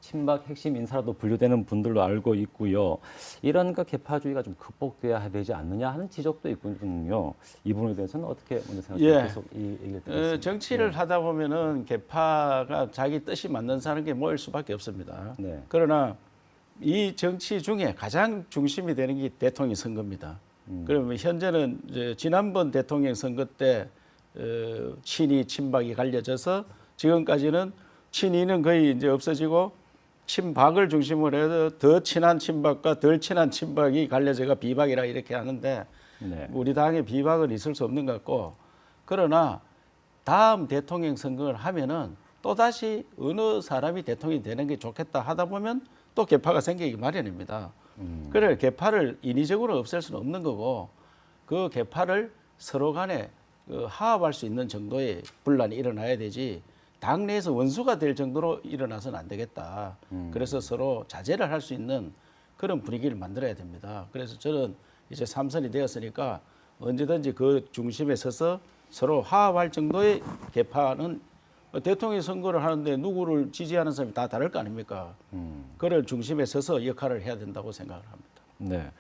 친박 핵심 인사라도 분류되는 분들로 알고 있고요. 이런 그 계파주의가 좀 극복돼야 되지 않느냐 하는 지적도 있군요. 이 부분에 대해서는 어떻게 먼저 생각하세요? 계속 이 얘기를 듣겠습니다. 정치를 하다 보면은 계파가 자기 뜻이 맞는 사람에게 모일 수밖에 없습니다. 네. 그러나 이 정치 중에 가장 중심이 되는 게 대통령 선거입니다. 그러면 현재는 이제 지난번 대통령 선거 때 친이 친박이 갈려져서 지금까지는 친이는 거의 이제 없어지고 친박을 중심으로 해서 더 친한 친박과 덜 친한 친박이 갈려져가 비박이라 이렇게 하는데 네. 우리 당의 비박은 있을 수 없는 것 같고 그러나 다음 대통령 선거를 하면은 또다시 어느 사람이 대통령이 되는 게 좋겠다 하다 보면 또 계파가 생기기 마련입니다. 그래 계파를 인위적으로 없앨 수는 없는 거고 그 계파를 서로 간에 화합할 수 있는 정도의 분란이 일어나야 되지 당내에서 원수가 될 정도로 일어나서는 안 되겠다. 그래서 서로 자제를 할 수 있는 그런 분위기를 만들어야 됩니다. 그래서 저는 이제 3선이 되었으니까 언제든지 그 중심에 서서 서로 화합할 정도의 계파는 대통령 선거를 하는데 누구를 지지하는 사람이 다 다를 거 아닙니까? 그를 중심에 서서 역할을 해야 된다고 생각을 합니다. 네.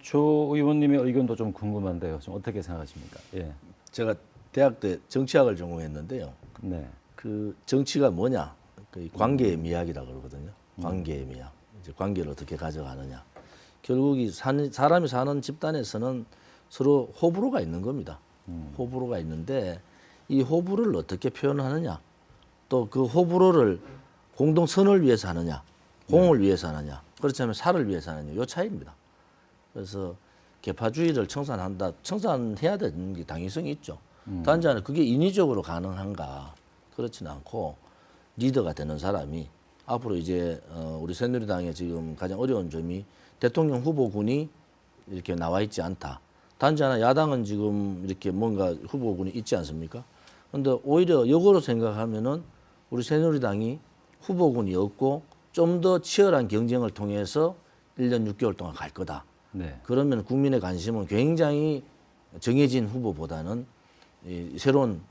조 의원님의 의견도 좀 궁금한데요. 좀 어떻게 생각하십니까? 예. 제가 대학 때 정치학을 전공했는데요. 네. 그 정치가 뭐냐? 그 관계의 미학이라 그러거든요. 관계의 미학. 이제 관계를 어떻게 가져가느냐. 결국 사람이 사는 집단에서는 서로 호불호가 있는 겁니다. 호불호가 있는데 이 호불호를 어떻게 표현하느냐. 또 그 호불호를 공동선을 위해서 하느냐. 공을 위해서 하느냐. 그렇지 않으면 살을 위해서 하느냐. 요 차이입니다. 그래서 계파주의를 청산해야 되는 게 당위성이 있죠. 단지 그게 인위적으로 가능한가. 그렇지는 않고 리더가 되는 사람이 앞으로 이제 우리 새누리당의 지금 가장 어려운 점이 대통령 후보군이 이렇게 나와 있지 않다. 단지 하나 야당은 지금 이렇게 뭔가 후보군이 있지 않습니까? 그런데 오히려 역으로 생각하면은 우리 새누리당이 후보군이 없고 좀 더 치열한 경쟁을 통해서 1년 6개월 동안 갈 거다. 네. 그러면 국민의 관심은 굉장히 정해진 후보보다는 이 새로운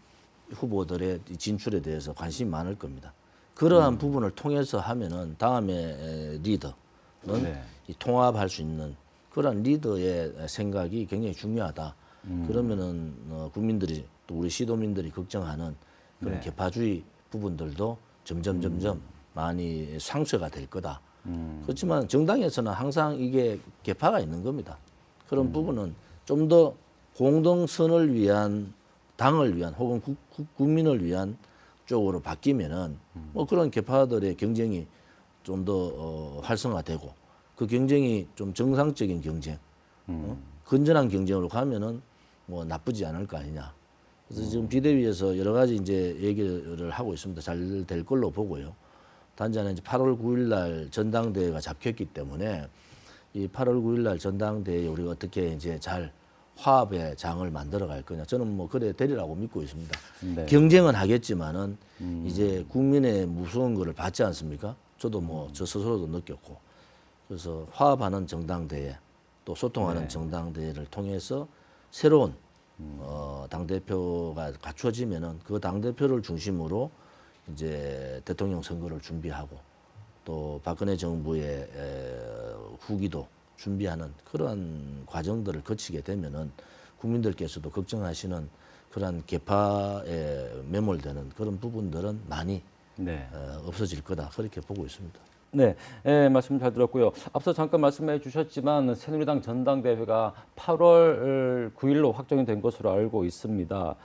후보들의 진출에 대해서 관심이 많을 겁니다. 그러한 부분을 통해서 하면은 다음에 리더는 네. 이 통합할 수 있는 그러한 리더의 생각이 굉장히 중요하다. 그러면은 국민들이 또 우리 시도민들이 걱정하는 그런 네. 계파주의 부분들도 점점 많이 상쇄가 될 거다. 그렇지만 정당에서는 항상 이게 계파가 있는 겁니다. 그런 부분은 좀 더 공동선을 위한 당을 위한 혹은 국민을 위한 쪽으로 바뀌면은 뭐 그런 계파들의 경쟁이 좀 더 활성화되고 그 경쟁이 좀 정상적인 경쟁, 건전한 경쟁으로 가면은 뭐 나쁘지 않을 거 아니냐. 그래서 지금 비대위에서 여러 가지 이제 얘기를 하고 있습니다. 잘 될 걸로 보고요. 단지 하나 이제 8월 9일 날 전당대회가 잡혔기 때문에 이 8월 9일 날 전당대회에 우리가 어떻게 이제 잘 화합의 장을 만들어 갈 거냐. 저는 뭐 그래 되리라고 믿고 있습니다. 네. 경쟁은 하겠지만은 이제 국민의 무서운 거를 받지 않습니까? 저도 뭐 저 스스로도 느꼈고. 그래서 화합하는 정당대회 또 소통하는 네. 정당대회를 통해서 새로운 당대표가 갖춰지면은 그 당대표를 중심으로 이제 대통령 선거를 준비하고 또 박근혜 정부의 후기도 준비하는 그러한 과정들을 거치게 되면은 국민들께서도 걱정하시는 그러한 계파에 매몰되는 그런 부분들은 많이 네. 없어질 거다 그렇게 보고 있습니다. 네, 말씀 잘 들었고요. 앞서 잠깐 말씀해 주셨지만 새누리당 전당대회가 8월 9일로 확정이 된 것으로 알고 있습니다.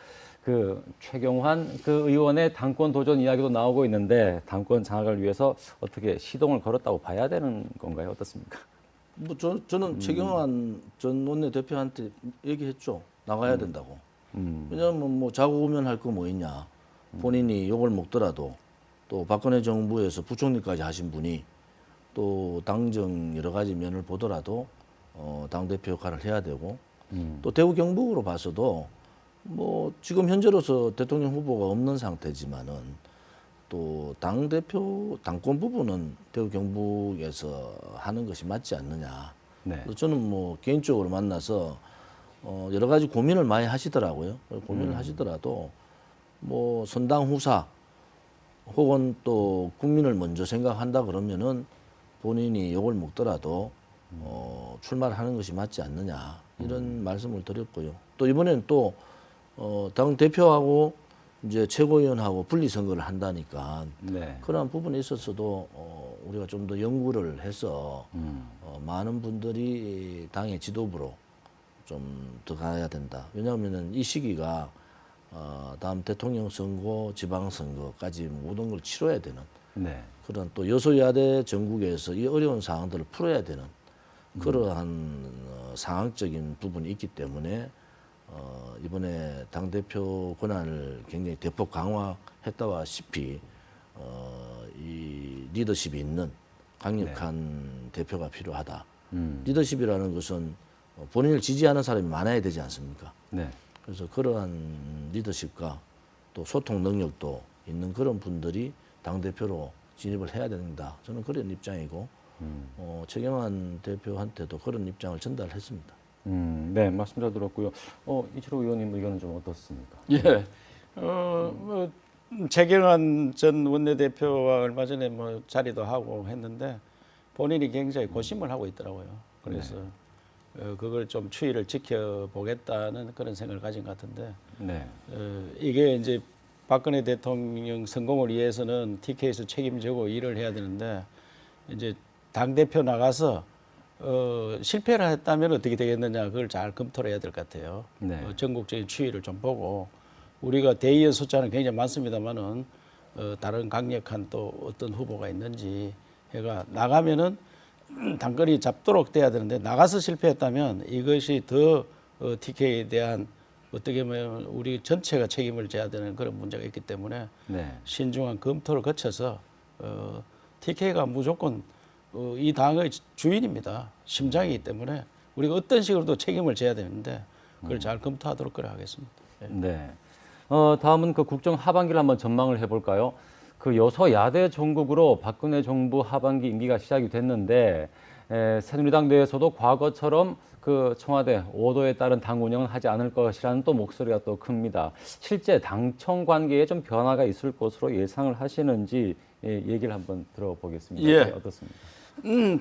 그 최경환 그 의원의 당권 도전 이야기도 나오고 있는데 당권 장악을 위해서 어떻게 시동을 걸었다고 봐야 되는 건가요? 어떻습니까? 뭐 저는 최경환 전 원내대표한테 얘기했죠. 나가야 된다고. 왜냐하면 뭐 자고 오면 할 거 뭐 있냐. 본인이 욕을 먹더라도 또 박근혜 정부에서 부총리까지 하신 분이 또 당정 여러 가지 면을 보더라도 당대표 역할을 해야 되고 또 대구 경북으로 봐서도 뭐 지금 현재로서 대통령 후보가 없는 상태지만은 또 당대표 당권 부분은 대구 경북에서 하는 것이 맞지 않느냐. 네. 그래서 저는 뭐 개인적으로 만나서 여러 가지 고민을 많이 하시더라고요. 고민을 하시더라도 뭐 선당 후사 혹은 또 국민을 먼저 생각한다 그러면은 본인이 욕을 먹더라도 출마를 하는 것이 맞지 않느냐 이런 말씀을 드렸고요. 또 이번에는 또 당 대표하고 이제 최고위원하고 분리 선거를 한다니까 네. 그러한 부분에 있어서도 우리가 좀 더 연구를 해서 많은 분들이 당의 지도부로 좀 들어가야 된다. 왜냐하면은 이 시기가 다음 대통령 선거, 지방 선거까지 모든 걸 치러야 되는 네. 그런 또 여소야대 전국에서 이 어려운 상황들을 풀어야 되는 그러한 상황적인 부분이 있기 때문에 이번에 당대표 권한을 굉장히 대폭 강화했다시피 이 리더십이 있는 강력한 대표가 필요하다. 리더십이라는 것은 본인을 지지하는 사람이 많아야 되지 않습니까? 네. 그래서 그러한 리더십과 또 소통 능력도 있는 그런 분들이 당대표로 진입을 해야 된다. 저는 그런 입장이고 최경환 대표한테도 그런 입장을 전달했습니다. 네, 말씀 잘 들었고요. 이철호 의원님 의견은 좀 어떻습니까? 예. 뭐 최경환 전 원내대표와 얼마 전에 뭐 자리도 하고 했는데 본인이 굉장히 고심을 하고 있더라고요. 그래서 그걸 좀 추이를 지켜보겠다는 그런 생각을 가진 것 같은데 네. 이게 이제 박근혜 대통령 성공을 위해서는 TK에서 책임지고 일을 해야 되는데 이제 당 대표 나가서 실패를 했다면 어떻게 되겠느냐 그걸 잘 검토를 해야 될 것 같아요. 네. 전국적인 추이를 좀 보고 우리가 대의원 숫자는 굉장히 많습니다만은 다른 강력한 또 어떤 후보가 있는지 해가 나가면은 당권이 잡도록 돼야 되는데 나가서 실패했다면 이것이 더 TK에 대한 어떻게 보면 우리 전체가 책임을 져야 되는 그런 문제가 있기 때문에 네. 신중한 검토를 거쳐서 TK가 무조건 이 당의 주인입니다. 심장이기 때문에 우리가 어떤 식으로도 책임을 져야 되는데 그걸 잘 검토하도록 그래 하겠습니다. 네. 다음은 그 국정 하반기를 한번 전망을 해볼까요? 그 여소야대 정국으로 박근혜 정부 하반기 임기가 시작이 됐는데 새누리당 내에서도 과거처럼 그 청와대 5도에 따른 당 운영은 하지 않을 것이라는 또 목소리가 또 큽니다. 실제 당청 관계에 좀 변화가 있을 것으로 예상을 하시는지 얘기를 한번 들어보겠습니다. 예. 어떻습니까?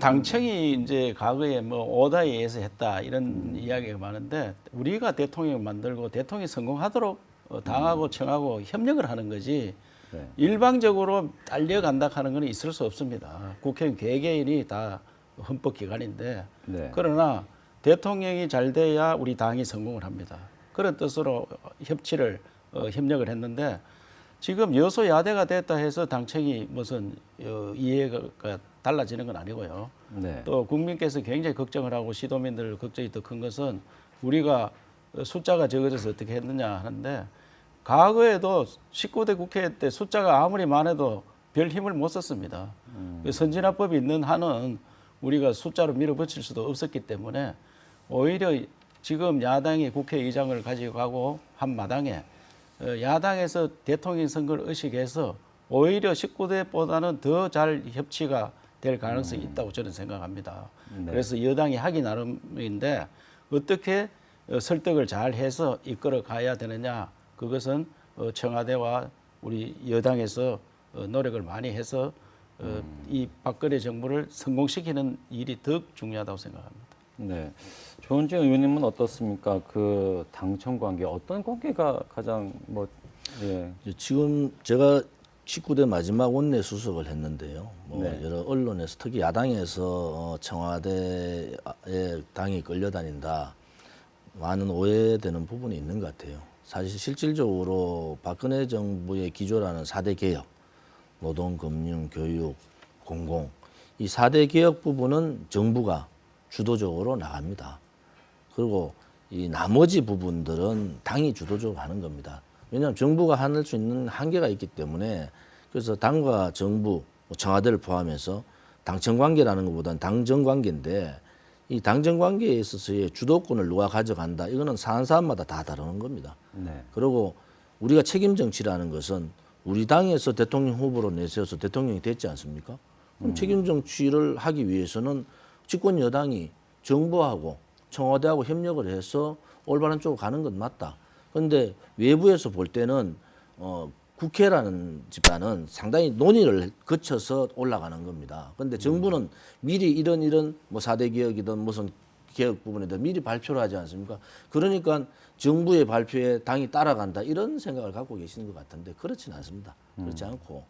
당청이 이제 과거에 뭐 오다에 의해서 했다 이런 이야기가 많은데 우리가 대통령을 만들고 대통령이 성공하도록 당하고 청하고 협력을 하는 거지 네. 일방적으로 딸려간다 하는 건 있을 수 없습니다. 국회의원 개개인이 다 헌법기관인데 네. 그러나 대통령이 잘 돼야 우리 당이 성공을 합니다. 그런 뜻으로 협력을 했는데 지금 여소야대가 됐다 해서 당청이 무슨 이해가 달라지는 건 아니고요. 네. 또 국민께서 굉장히 걱정을 하고 시도민들 걱정이 더 큰 것은 우리가 숫자가 적어져서 어떻게 했느냐 하는데 과거에도 19대 국회 때 숫자가 아무리 많아도 별 힘을 못 썼습니다. 선진화법이 있는 한은 우리가 숫자로 밀어붙일 수도 없었기 때문에 오히려 지금 야당이 국회의장을 가지고 가고 한 마당에 야당에서 대통령 선거를 의식해서 오히려 19대보다는 더 잘 협치가 될 가능성이 있다고 저는 생각합니다. 네. 그래서 여당이 하기 나름인데 어떻게 설득을 잘 해서 이끌어 가야 되느냐 그것은 청와대와 우리 여당에서 노력을 많이 해서 이 박근혜 정부를 성공시키는 일이 더욱 중요하다고 생각합니다. 네. 조은진 의원님은 어떻습니까? 그 당청 관계 어떤 관계가 가장 뭐 예. 지금 제가 19대 마지막 원내 수석을 했는데요. 뭐 네. 여러 언론에서 특히 야당에서 청와대에 당이 끌려다닌다 많은 오해되는 부분이 있는 것 같아요. 사실 실질적으로 박근혜 정부의 기조라는 4대 개혁, 노동, 금융, 교육, 공공 이 4대 개혁 부분은 정부가 주도적으로 나갑니다. 그리고 이 나머지 부분들은 당이 주도적으로 하는 겁니다. 왜냐하면 정부가 할 수 있는 한계가 있기 때문에 그래서 당과 정부, 청와대를 포함해서 당청 관계라는 것보다는 당정 관계인데 이 당정 관계에 있어서의 주도권을 누가 가져간다 이거는 사안 사안마다 다 다르는 겁니다. 네. 그리고 우리가 책임 정치라는 것은 우리 당에서 대통령 후보로 내세워서 대통령이 됐지 않습니까? 그럼 책임 정치를 하기 위해서는 집권 여당이 정부하고 청와대하고 협력을 해서 올바른 쪽으로 가는 건 맞다. 그런데 외부에서 볼 때는 국회라는 집단은 상당히 논의를 거쳐서 올라가는 겁니다. 그런데 정부는 미리 이런 뭐 4대 개혁이든 무슨 개혁 부분에든 미리 발표를 하지 않습니까? 그러니까 정부의 발표에 당이 따라간다 이런 생각을 갖고 계시는 것 같은데 그렇지는 않습니다. 그렇지 않고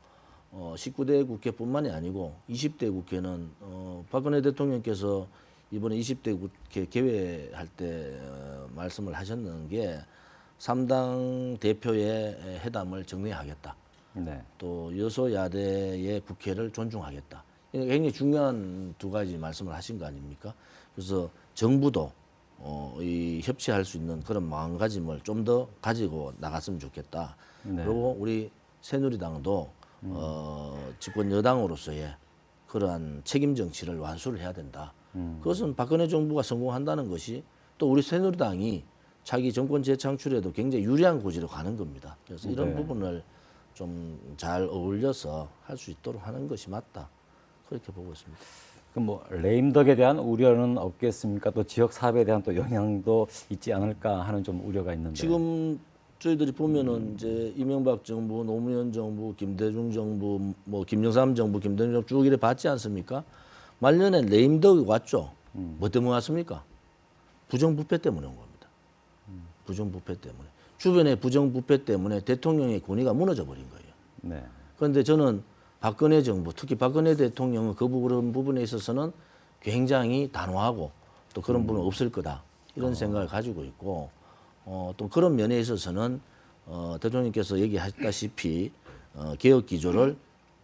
19대 국회뿐만이 아니고 20대 국회는 박근혜 대통령께서 이번에 20대 국회 개회할 때 말씀을 하셨는 게 3당 대표의 회담을 정리하겠다. 네. 또 여소야대의 국회를 존중하겠다. 굉장히 중요한 두 가지 말씀을 하신 거 아닙니까? 그래서 정부도 이 협치할 수 있는 그런 마음가짐을 좀 더 가지고 나갔으면 좋겠다. 네. 그리고 우리 새누리당도 집권 여당으로서의 그러한 책임 정치를 완수를 해야 된다. 그것은 박근혜 정부가 성공한다는 것이 또 우리 새누리당이 자기 정권 재창출에도 굉장히 유리한 고지로 가는 겁니다. 그래서 이런 네. 부분을 좀 잘 어울려서 할 수 있도록 하는 것이 맞다. 그렇게 보고 있습니다. 그럼 뭐 레임덕에 대한 우려는 없겠습니까? 또 지역 사업에 대한 또 영향도 있지 않을까 하는 좀 우려가 있는데. 지금 저희들이 보면은 이제 이명박 정부, 노무현 정부, 김대중 정부, 뭐 김영삼 정부, 김대중 정부 쭉 이래 봤지 않습니까? 말년에 레임덕이 왔죠. 뭐 때문에 왔습니까? 부정부패 때문에 온 겁니다. 부정부패 때문에. 주변의 부정부패 때문에 대통령의 권위가 무너져 버린 거예요. 네. 그런데 저는 박근혜 정부, 특히 박근혜 대통령은 그 부분에 있어서는 굉장히 단호하고 또 그런 부분은 없을 거다. 이런 생각을 가지고 있고 또 그런 면에 있어서는 대통령께서 얘기하셨다시피 개혁 기조를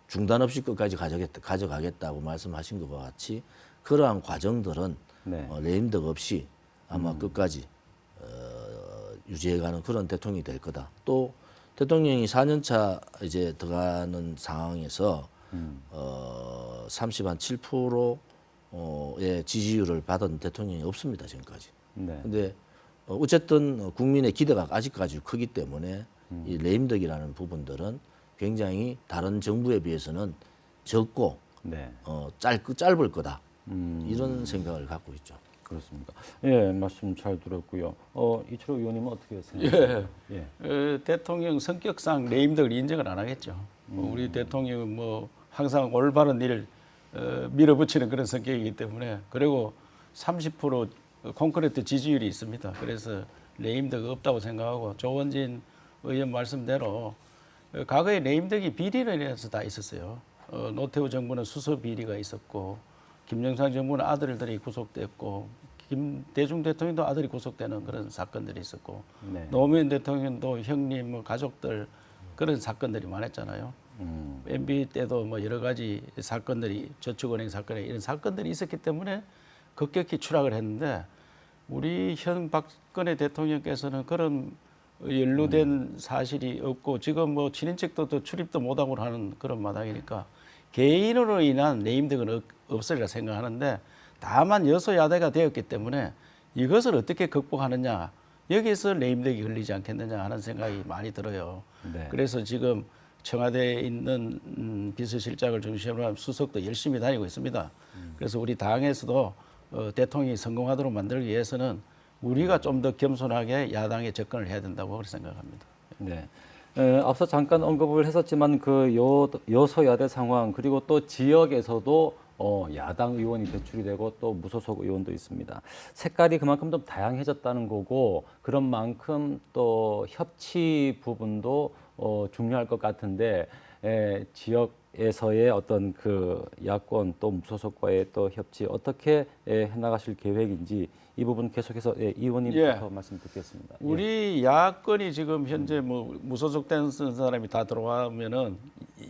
중단 없이 끝까지 가져가겠다고 말씀하신 것과 같이 그러한 과정들은 네. 레임덕 없이 아마 끝까지 유지해가는 그런 대통령이 될 거다. 또 대통령이 4년차 이제 들어가는 상황에서 37%의 지지율을 받은 대통령이 없습니다 지금까지. 네. 근데 어쨌든 국민의 기대가 아직까지 크기 때문에 이 레임덕이라는 부분들은 굉장히 다른 정부에 비해서는 적고 네. 짧을 거다. 이런 생각을 갖고 있죠. 그렇습니까? 예, 말씀 잘 들었고요. 이철호 의원님은 어떻게 생각하세요? 예. 대통령 성격상 레임덕을 인정을 안 하겠죠. 우리 대통령은 뭐 항상 올바른 일을 밀어붙이는 그런 성격이기 때문에 그리고 30% 콘크리트 지지율이 있습니다. 그래서 레임덕 없다고 생각하고 조원진 의원 말씀대로 과거에 레임덕이 비리로 인해서 다 있었어요. 노태우 정부는 수서 비리가 있었고 김영삼 정부는 아들들이 구속됐고 김대중 대통령도 아들이 구속되는 그런 사건들이 있었고 네. 노무현 대통령도 형님 뭐 가족들 그런 사건들이 많았잖아요. MB 때도 뭐 여러 가지 사건들이 저축은행 사건에 이런 사건들이 있었기 때문에 급격히 추락을 했는데 우리 현 박근혜 대통령께서는 그런 연루된 사실이 없고 지금 뭐 친인척도 또 출입도 못하고 하는 그런 마당이니까 개인으로 인한 레임덕은 없으리라 생각하는데 다만 여소야대가 되었기 때문에 이것을 어떻게 극복하느냐 여기서 레임덕이 걸리지 않겠느냐 하는 생각이 많이 들어요. 네. 그래서 지금 청와대에 있는 비서실장을 중심으로 한 수석도 열심히 다니고 있습니다. 그래서 우리 당에서도 대통령이 성공하도록 만들기 위해서는 우리가 좀 더 겸손하게 야당에 접근을 해야 된다고 생각합니다. 네. 앞서 잠깐 언급을 했었지만 그 여소야대 상황 그리고 또 지역에서도 야당 의원이 배출이 되고 또 무소속 의원도 있습니다. 색깔이 그만큼 좀 다양해졌다는 거고 그런 만큼 또 협치 부분도 중요할 것 같은데 지역에서의 어떤 그 야권 또 무소속과의 또 협치 어떻게 해나가실 계획인지 이 부분 계속해서 이 의원님부터 말씀 듣겠습니다. 우리 야권이 지금 현재 뭐 무소속된 사람이 다 들어가면은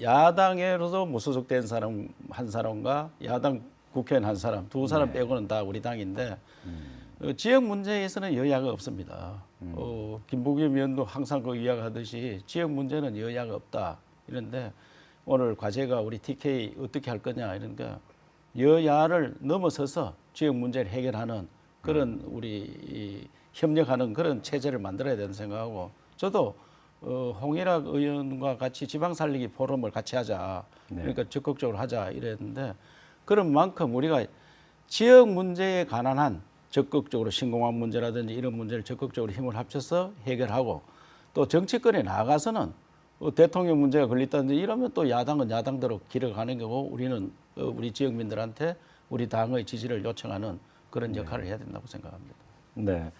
야당에로도 무소속된 사람 한 사람과 야당 국회의원 한 사람 두 사람 빼고는 다 우리 당인데 지역 문제에서는 여야가 없습니다. 김부겸 의원도 항상 그 이야기하듯이 지역 문제는 여야가 없다 이런데 오늘 과제가 우리 TK 어떻게 할 거냐 이러니까 여야를 넘어서서 지역 문제를 해결하는 그런 우리 협력하는 그런 체제를 만들어야 된다는 생각하고 저도 홍일학 의원과 같이 지방살리기 포럼을 같이 하자. 그러니까 적극적으로 하자 이랬는데 그런 만큼 우리가 지역 문제에 관한 한 적극적으로 신공항 문제라든지 이런 문제를 적극적으로 힘을 합쳐서 해결하고 또 정치권에 나가서는 대통령 문제가 걸렸다든지 이러면 또 야당은 야당대로 길을 가는 거고 우리는 우리 지역민들한테 우리 당의 지지를 요청하는 그런 역할을 해야 된다고 생각합니다. 네,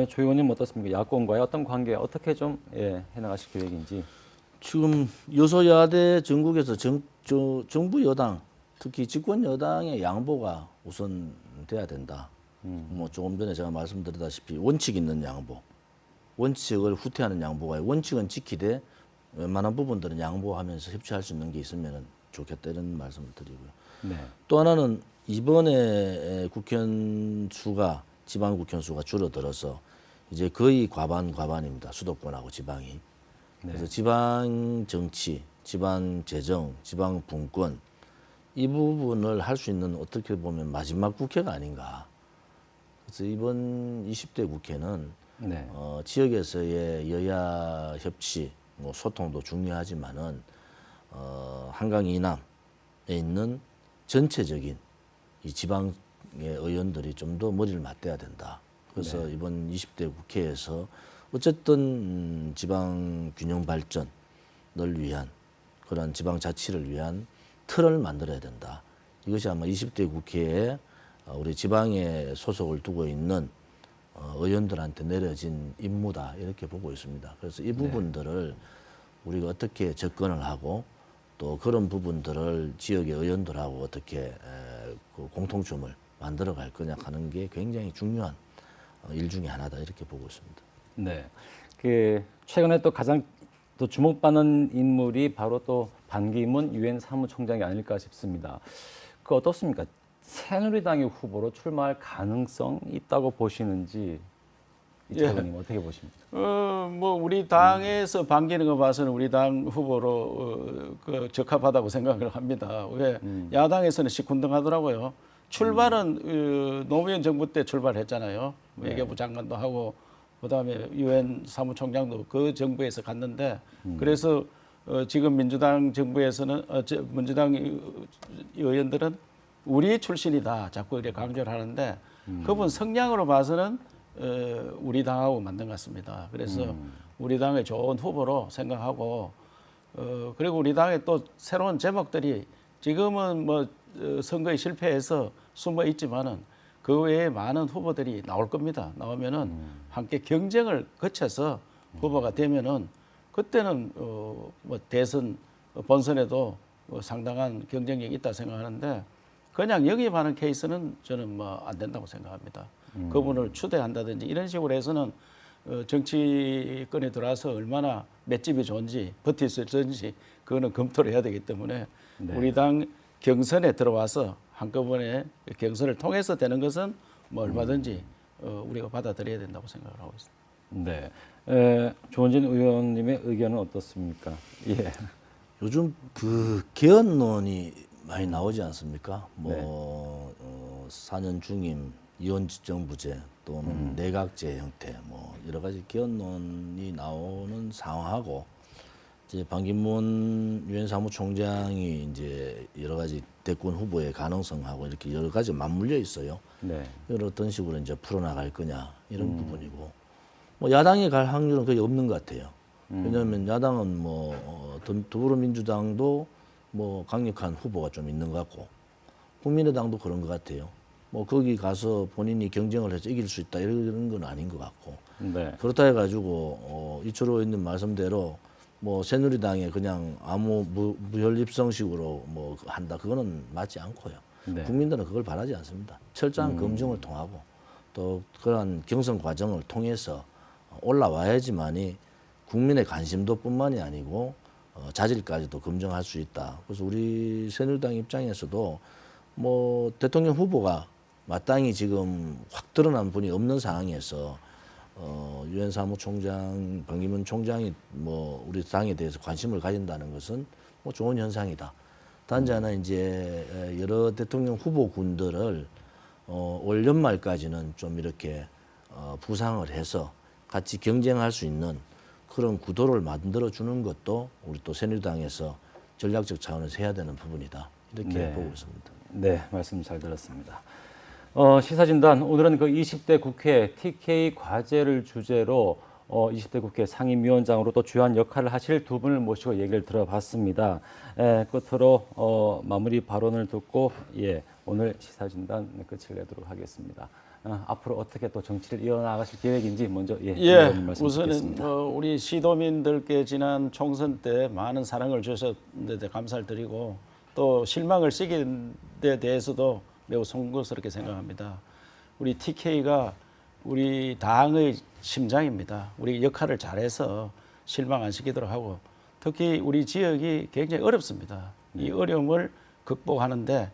조 의원님 어떻습니까? 야권과의 어떤 관계 어떻게 좀 해나가실 계획인지. 지금 여소야대 전국에서 정부 여당 특히 집권 여당의 양보가 우선 돼야 된다. 뭐 조금 전에 제가 말씀드렸다시피 원칙 있는 양보, 원칙을 후퇴하는 양보가 원칙은 지키되 웬만한 부분들은 양보하면서 협치할 수 있는 게 있으면 좋겠다 이런 말씀을 드리고요. 네. 또 하나는 이번에 국회의원 수가 지방 국회의원 수가 줄어들어서 이제 거의 과반입니다. 수도권하고 지방이. 그래서 지방 정치, 지방 재정, 지방 분권 이 부분을 할 수 있는 어떻게 보면 마지막 국회가 아닌가. 그래서 이번 20대 국회는 지역에서의 여야 협치, 뭐 소통도 중요하지만은 한강 이남에 있는 전체적인 이 지방의 의원들이 좀 더 머리를 맞대야 된다. 그래서 이번 20대 국회에서 어쨌든 지방 균형 발전을 위한 그런 지방 자치를 위한 틀을 만들어야 된다. 이것이 아마 20대 국회에 우리 지방에 소속을 두고 있는 의원들한테 내려진 임무다 이렇게 보고 있습니다. 그래서 이 부분들을 우리가 어떻게 접근을 하고 또 그런 부분들을 지역의 의원들하고 어떻게 그 공통점을 만들어 갈 거냐 하는 게 굉장히 중요한 일 중에 하나다 이렇게 보고 있습니다. 네. 그 최근에 또 가장 또 주목받는 인물이 바로 또 반기문 유엔 사무총장이 아닐까 싶습니다. 그 어떻습니까? 새누리당의 후보로 출마할 가능성 있다고 보시는지 이차관님 어떻게 보십니까? 뭐 우리 당에서 반기는 거 봐서는 우리 당 후보로 그 적합하다고 생각을 합니다. 왜 야당에서는 시큰둥하더라고요. 출발은 노무현 정부 때 출발했잖아요. 외교부 장관도 하고 그다음에 유엔 사무총장도 그 정부에서 갔는데 그래서 지금 민주당 정부에서는 민주당 의원들은 우리 출신이다 자꾸 이렇게 강조를 하는데 그분 성향으로 봐서는 우리 당하고 맞는 것 같습니다. 그래서 우리 당의 좋은 후보로 생각하고 그리고 우리 당의 또 새로운 제목들이 지금은 뭐 선거에 실패해서 숨어 있지만은 그 외에 많은 후보들이 나올 겁니다. 나오면은 함께 경쟁을 거쳐서 후보가 되면은 그때는 뭐 대선 본선에도 상당한 경쟁력이 있다 생각하는데 그냥 영입하는 케이스는 저는 뭐 안 된다고 생각합니다. 그분을 추대한다든지 이런 식으로 해서는 정치권에 들어와서 얼마나 맷집이 좋은지 버틸 수 있는지 그거는 검토를 해야 되기 때문에 우리 당 경선에 들어와서 한꺼번에 경선을 통해서 되는 것은 뭐 얼마든지 우리가 받아들여야 된다고 생각을 하고 있습니다. 네. 조원진 의원님의 의견은 어떻습니까? 예. 요즘 그 개헌론이 많이 나오지 않습니까? 뭐 4년 중임, 이원집정부제 또는 내각제 형태 뭐 여러 가지 개헌론이 나오는 상황하고 이제 반기문 유엔 사무총장이 이제 여러 가지 대권 후보의 가능성하고 이렇게 여러 가지 맞물려 있어요. 네. 이걸 어떤 식으로 이제 풀어나갈 거냐 이런 부분이고 뭐 야당이 갈 확률은 거의 없는 것 같아요. 왜냐하면 야당은 뭐 더불어민주당도 뭐 강력한 후보가 좀 있는 것 같고 국민의당도 그런 것 같아요. 뭐 거기 가서 본인이 경쟁을 해서 이길 수 있다 이런 건 아닌 것 같고 네. 그렇다 해가지고 이철호 의원님 말씀대로 뭐 새누리당에 그냥 아무 무혈입성식으로 뭐 한다 그거는 맞지 않고요. 네. 국민들은 그걸 바라지 않습니다. 철저한 검증을 통하고 또 그러한 경선 과정을 통해서 올라와야지만이 국민의 관심도뿐만이 아니고 자질까지도 검증할 수 있다. 그래서 우리 새누리당 입장에서도 뭐 대통령 후보가 마땅히 지금 확 드러난 분이 없는 상황에서 유엔 사무총장 반기문 총장이 뭐 우리 당에 대해서 관심을 가진다는 것은 뭐 좋은 현상이다. 단지 하나 이제 여러 대통령 후보군들을 올 연말까지는 좀 이렇게 부상을 해서 같이 경쟁할 수 있는 그런 구도를 만들어 주는 것도 우리 또 새누리당에서 전략적 차원에서 해야 되는 부분이다. 이렇게 보고 있습니다. 네, 말씀 잘 들었습니다. 시사진단 오늘은 그 20대 국회 TK 과제를 주제로 20대 국회 상임위원장으로 또 주요한 역할을 하실 두 분을 모시고 얘기를 들어봤습니다. 끝으로 마무리 발언을 듣고 오늘 시사진단 끝을 내도록 하겠습니다. 앞으로 어떻게 또 정치를 이어나가실 계획인지 먼저 의원님 말씀 우선은 듣겠습니다. 우리 시도민들께 지난 총선 때 많은 사랑을 주셨는데 감사를 드리고 또 실망을 시킨 데 대해서도 매우 송구스럽게 생각합니다. 우리 TK가 우리 당의 심장입니다. 우리 역할을 잘해서 실망 안 시키도록 하고 특히 우리 지역이 굉장히 어렵습니다. 이 어려움을 극복하는데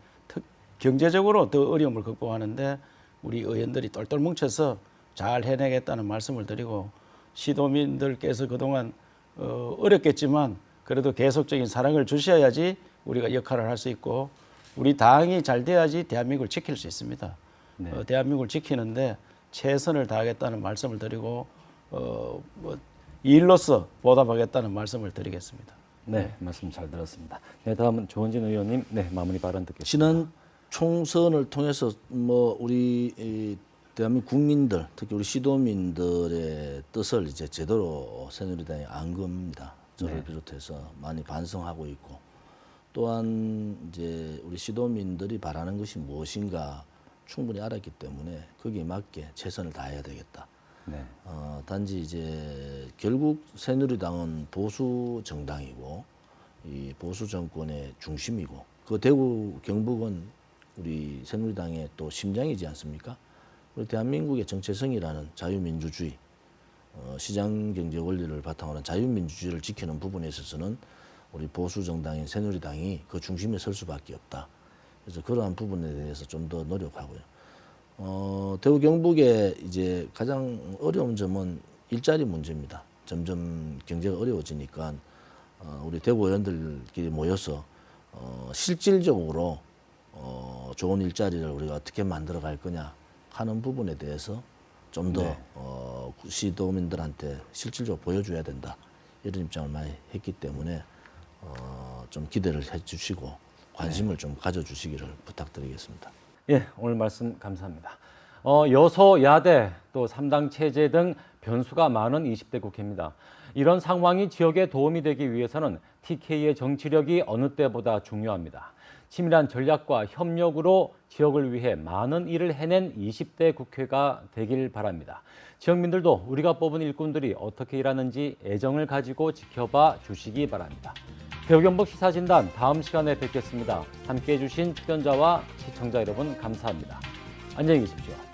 경제적으로 더 어려움을 극복하는데 우리 의원들이 똘똘 뭉쳐서 잘 해내겠다는 말씀을 드리고 시도민들께서 그동안 어렵겠지만 그래도 계속적인 사랑을 주셔야지 우리가 역할을 할 수 있고 우리 당이 잘 돼야지 대한민국을 지킬 수 있습니다. 대한민국을 지키는데 최선을 다하겠다는 말씀을 드리고 뭐 일로서 보답하겠다는 말씀을 드리겠습니다. 네, 말씀 잘 들었습니다. 네, 다음은 조원진 의원님, 마무리 발언 듣겠습니다. 지난 총선을 통해서 뭐 우리 대한민국 국민들, 특히 우리 시도민들의 뜻을 이제 제대로 새누리당이 안 겁니다. 저를 네. 비롯해서 많이 반성하고 있고, 또한 이제 우리 시도민들이 바라는 것이 무엇인가 충분히 알았기 때문에 거기에 맞게 최선을 다해야 되겠다. 네. 단지 이제 결국 새누리당은 보수 정당이고 이 보수 정권의 중심이고, 그 대구 경북은 우리 새누리당의 또 심장이지 않습니까? 우리 대한민국의 정체성이라는 자유민주주의, 시장 경제 원리를 바탕으로 한 자유민주주의를 지키는 부분에 있어서는 우리 보수 정당인 새누리당이 그 중심에 설 수밖에 없다. 그래서 그러한 부분에 대해서 좀 더 노력하고요. 대구 경북의 이제 가장 어려운 점은 일자리 문제입니다. 점점 경제가 어려워지니까 우리 대구 의원들끼리 모여서 실질적으로 좋은 일자리를 우리가 어떻게 만들어 갈 거냐 하는 부분에 대해서 좀 더 네. 시도민들한테 실질적으로 보여줘야 된다, 이런 입장을 많이 했기 때문에 좀 기대를 해주시고 관심을 좀 가져주시기를 부탁드리겠습니다. 예, 오늘 말씀 감사합니다. 여소야대 또 3당 체제 등 변수가 많은 20대 국회입니다. 이런 상황이 지역에 도움이 되기 위해서는 TK의 정치력이 어느 때보다 중요합니다. 치밀한 전략과 협력으로 지역을 위해 많은 일을 해낸 20대 국회가 되길 바랍니다. 지역민들도 우리가 뽑은 일꾼들이 어떻게 일하는지 애정을 가지고 지켜봐 주시기 바랍니다. 대구 경북 시사진단 다음 시간에 뵙겠습니다. 함께해 주신 출연자와 시청자 여러분 감사합니다. 안녕히 계십시오.